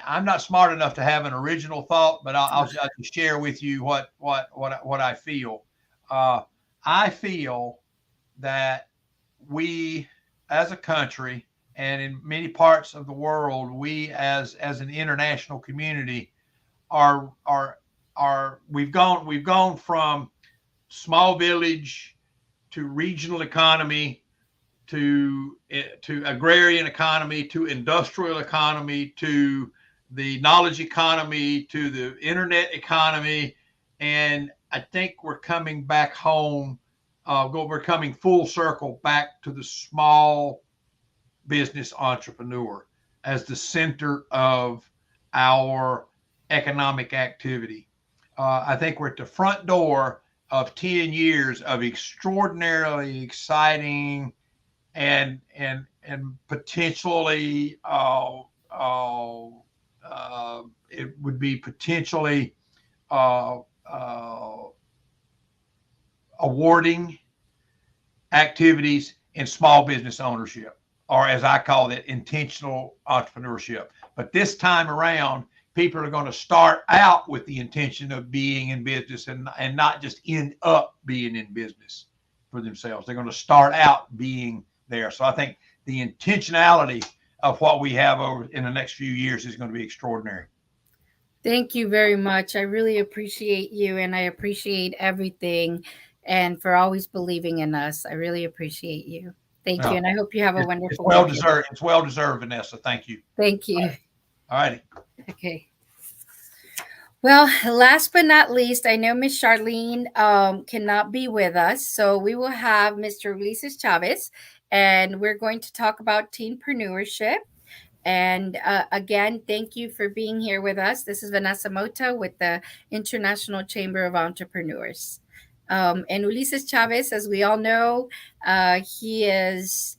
I'm not smart enough to have an original thought, but I'll just share with you what I feel. I feel that we, as a country, and in many parts of the world, we as an international community we've gone from small village to regional economy to agrarian economy to industrial economy to the knowledge economy to the internet economy, and I think we're coming back home. We're coming full circle back to the small business entrepreneur as the center of our economic activity. I think we're at the front door of 10 years of extraordinarily exciting and potentially it would be potentially awarding activities in small business ownership, or as I call it, intentional entrepreneurship. But this time around, people are going to start out with the intention of being in business and not just end up being in business for themselves. They're going to start out being there. So I think the intentionality of what we have over in the next few years is going to be extraordinary. Thank you very much. I really appreciate you, and I appreciate everything, and for always believing in us. I really appreciate you. Thank you, and I hope you have a wonderful. It's well deserved. It's well deserved, Vanessa. Thank you. Thank you. All righty. Okay. Well, last but not least, I know Miss Charlene cannot be with us, so we will have Mr. Ulises Chavez, and we're going to talk about teenpreneurship. And again, thank you for being here with us. This is Vanessa Mota with the International Chamber of Entrepreneurs. And Ulises Chavez, as we all know, he is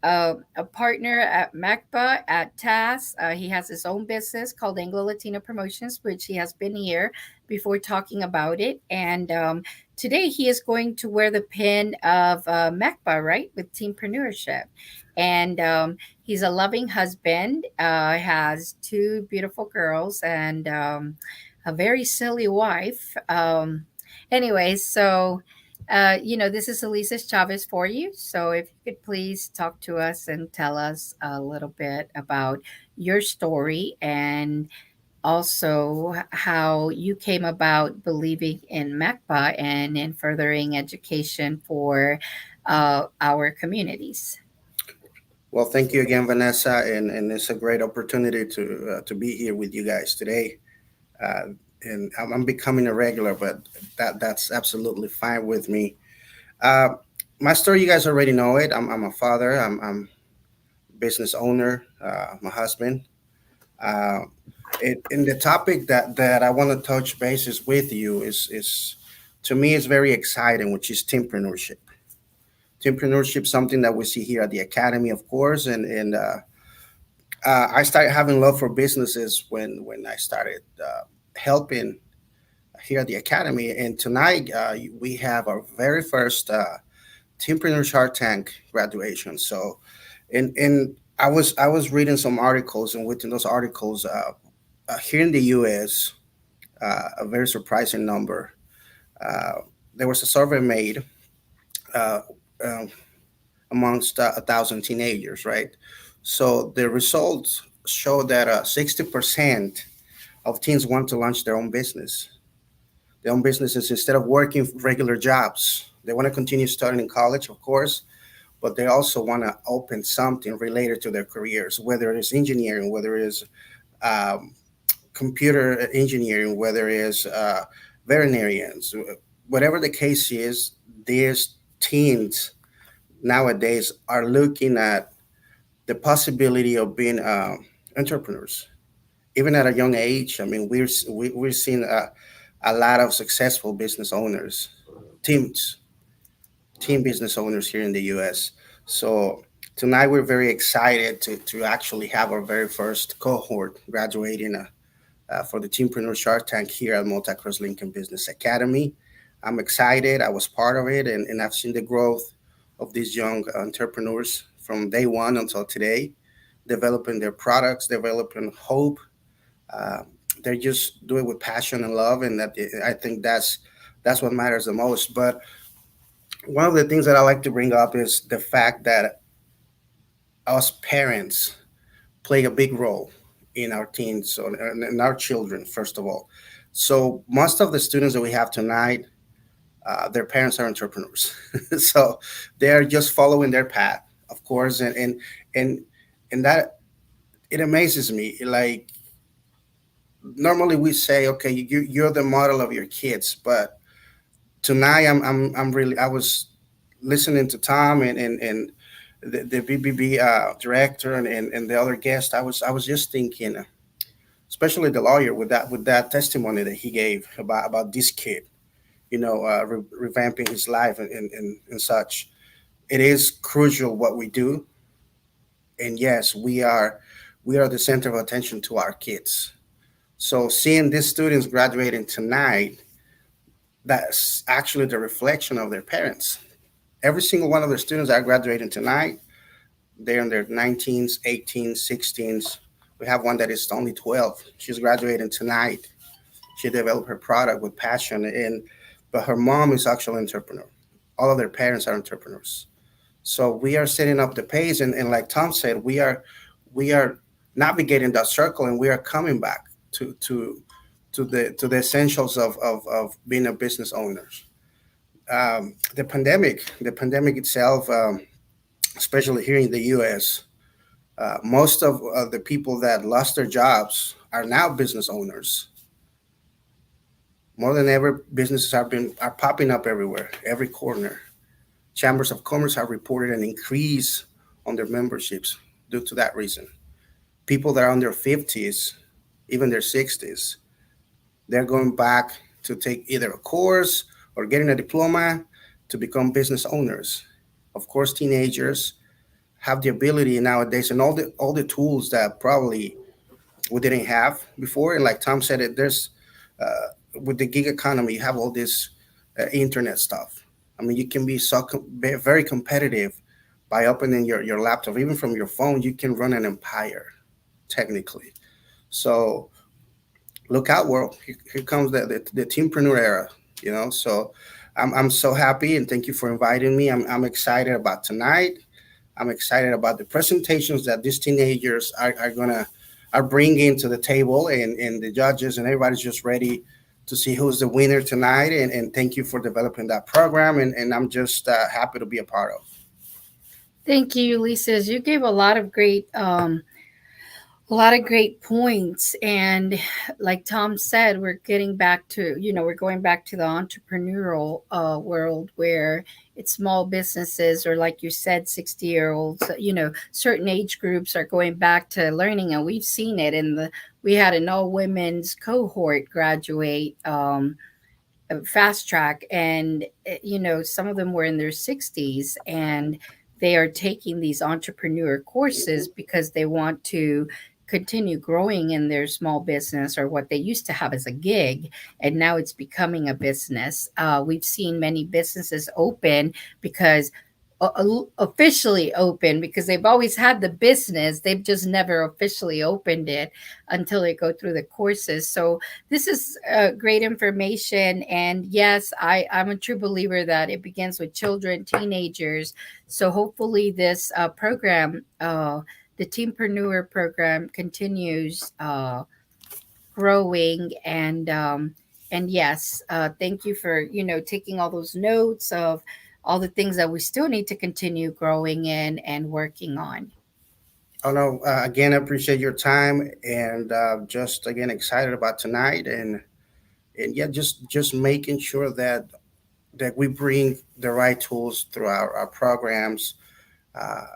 a partner at MACPA at TAS. He has his own business called Anglo Latino Promotions, which he has been here before talking about it. And today he is going to wear the pin of MACPA, right, with teenpreneurship. And he's a loving husband, has two beautiful girls, and a very silly wife. Anyway, so this is Ulises Chavez for you. So if you could please talk to us and tell us a little bit about your story and also how you came about believing in MACPA and in furthering education for our communities. Well, thank you again, Vanessa, and it's a great opportunity to be here with you guys today. And I'm becoming a regular, but that's absolutely fine with me. My story, you guys already know it. I'm a father. I'm a business owner. My husband. And the topic that I want to touch bases with you is to me is very exciting, which is teenpreneurship. Teenpreneurship, something that we see here at the Academy, of course, and I started having love for businesses when I started helping here at the Academy. And tonight we have our very first Teenpreneur Shark Tank graduation. So, and I was reading some articles, and within those articles, here in the U.S., a very surprising number. There was a survey made amongst 1,000 teenagers, right? So the results show that 60% of teens want to launch their own business. their own businesses instead of working regular jobs. They want to continue studying in college, of course, but they also want to open something related to their careers, whether it is engineering, whether it is um, computer engineering, whether it is veterinarians, whatever the case is. These teens nowadays are looking at the possibility of being entrepreneurs, even at a young age. I mean, we're seeing a lot of successful business owners, teams, team business owners here in the U.S. So tonight we're very excited to actually have our very first cohort graduating for the Teampreneur Shark Tank here at Mota Lincoln Business Academy. I'm excited. I was part of it, and I've seen the growth of these young entrepreneurs from day one until today, developing their products, developing hope. Uh, they just do it with passion and love, and I think that's what matters the most. But one of the things that I like to bring up is the fact that us parents play a big role in our teens and in our children, first of all. So most of the students that we have tonight, their parents are entrepreneurs, so they are just following their path, of course, and and that it amazes me. Like normally we say, okay, you're the model of your kids, but tonight I'm really I was listening to Tom and the BBB director and the other guest. I was just thinking, especially the lawyer with that testimony that he gave about this kid, revamping his life and such. It is crucial what we do, and yes, we are the center of attention to our kids. So seeing these students graduating tonight, that's actually the reflection of their parents. Every single one of the students that are graduating tonight, they're in their 19s, 18s, 16s. We have one that is only 12. She's graduating tonight. She developed her product with passion, and but her mom is actually an entrepreneur. All of their parents are entrepreneurs. So we are setting up the pace, and like Tom said, we are navigating that circle, and we are coming back to the essentials of being a business owner. The pandemic itself, especially here in the U.S., most of the people that lost their jobs are now business owners. More than ever, businesses are popping up everywhere, every corner. Chambers of commerce have reported an increase on their memberships due to that reason. People that are under 50s, even their 60s, they're going back to take either a course or getting a diploma to become business owners. Of course, teenagers have the ability nowadays and all the tools that probably we didn't have before. And like Tom said, there's with the gig economy, you have all this internet stuff. I mean, you can be very competitive by opening your laptop, even from your phone. You can run an empire technically. So look out, world! Here comes the teampreneur era. So I'm so happy, and thank you for inviting me. I'm excited about tonight. I'm excited about the presentations that these teenagers are bringing to the table, and the judges and everybody's just ready to see who's the winner tonight. And thank you for developing that program, and I'm just happy to be a part of. Thank you, Lisa. You gave a lot of great points, and like Tom said, we're going back to the entrepreneurial world, where it's small businesses, or like you said, 60-year-olds, certain age groups are going back to learning, and we've seen it we had an all women's cohort graduate, fast track, and some of them were in their 60s, and they are taking these entrepreneur courses because they want to continue growing in their small business, or what they used to have as a gig, and now it's becoming a business. We've seen many businesses open because officially open, because they've always had the business, they've just never officially opened it until they go through the courses. So this is great information, and yes, I'm a true believer that it begins with children, teenagers. So hopefully this program, the Teampreneur program, continues growing, And yes, thank you for, taking all those notes of all the things that we still need to continue growing in and working on. Oh no, again, I appreciate your time, and just again excited about tonight, and yeah, just making sure that we bring the right tools through our programs uh,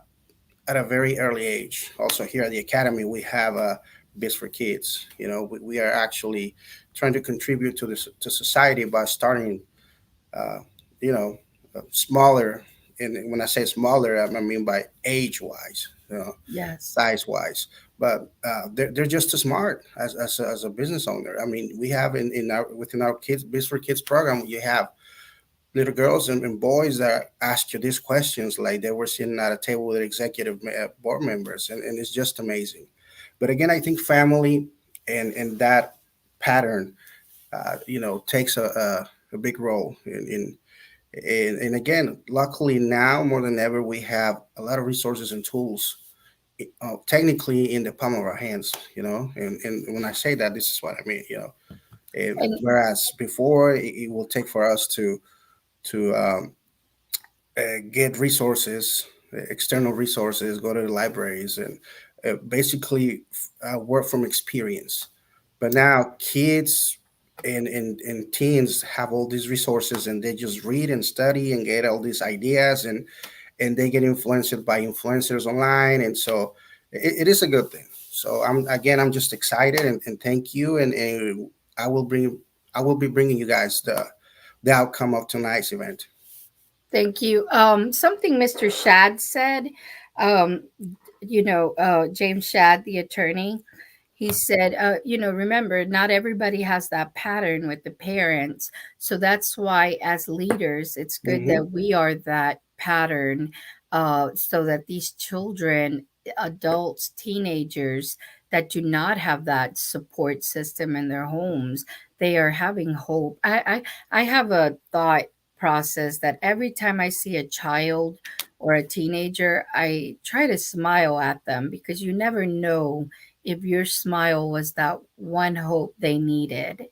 at a very early age. Also, here at the academy, we have a Biz for Kids. We are actually trying to contribute to this to society by starting, uh, you know, smaller. And when I say smaller, I mean by age wise, Yes. size wise. But they're just as smart as a business owner. I mean, we have in our within our kids Biz for Kids program, you have little girls and boys that ask you these questions like they were sitting at a table with executive board members, and it's just amazing. But again, I think family and that pattern, takes a big role and again, luckily now more than ever, we have a lot of resources and tools technically in the palm of our hands, and when I say that, this is what I mean, and And whereas before it will take for us to get resources, external resources, go to the libraries, and basically work from experience. But now kids and teens have all these resources, and they just read and study and get all these ideas, and they get influenced by influencers online, and so it is a good thing. So I'm just excited, and thank you, and I will bring I will be bringing you guys the outcome of tonight's event. thank you. Something Mr. Shad said, um, James Shad, the attorney, he said, remember, not everybody has that pattern with the parents. So that's why, as leaders, it's good Hmm. that we are that pattern, so that these children, adults, teenagers that do not have that support system in their homes, they are having hope. I have a thought process that every time I see a child or a teenager, I try to smile at them, because you never know if your smile was that one hope they needed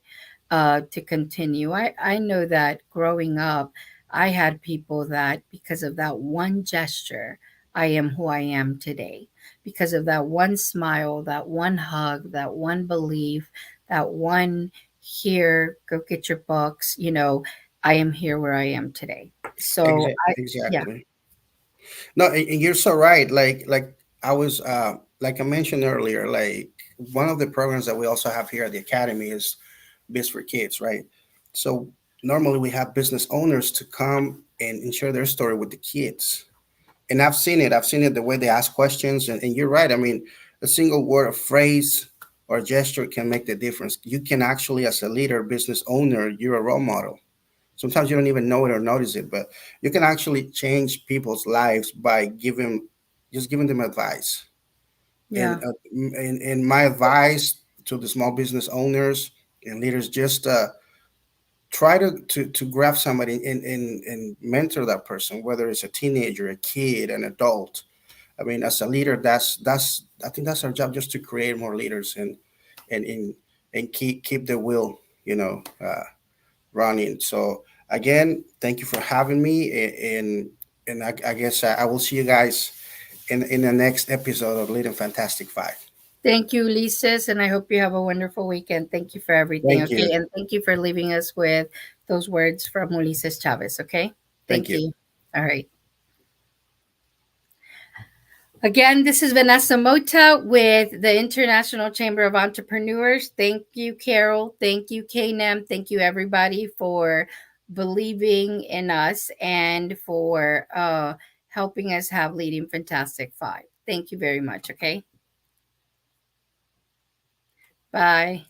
to continue. I know that growing up, I had people that, because of that one gesture, I am who I am today. Because of that one smile, that one hug, that one belief, that one here, go get your books, I am here where I am today. So, yeah, Exactly. No, and you're so right. Like I was like I mentioned earlier, like one of the programs that we also have here at the academy is Biz for Kids, right? So normally we have business owners to come and share their story with the kids. And I've seen it. I've seen it the way they ask questions. And you're right. I mean, a single word, a phrase, or a gesture can make the difference. You can actually, as a leader, business owner, you're a role model. Sometimes you don't even know it or notice it, but you can actually change people's lives by giving them advice. yeah. And my advice to the small business owners and leaders, just try to grab somebody and mentor that person, whether it's a teenager, a kid, an adult. I mean, as a leader, that's I think that's our job, just to create more leaders and and keep the wheel, running. So again, thank you for having me, and I guess I will see you guys in the next episode of Leading Fantastic Five. Thank you, Lises, and I hope you have a wonderful weekend. Thank you for everything, Thank okay? you. And thank you for leaving us with those words from Ulises Chavez, okay? Thank Thank you. you. All right. Again, this is Vanessa Mota with the International Chamber of Entrepreneurs. Thank you, Carol. Thank you, CAINEM. Thank you, everybody, for believing in us and for helping us have Leading Fantastic Five. Thank you very much, okay? Bye.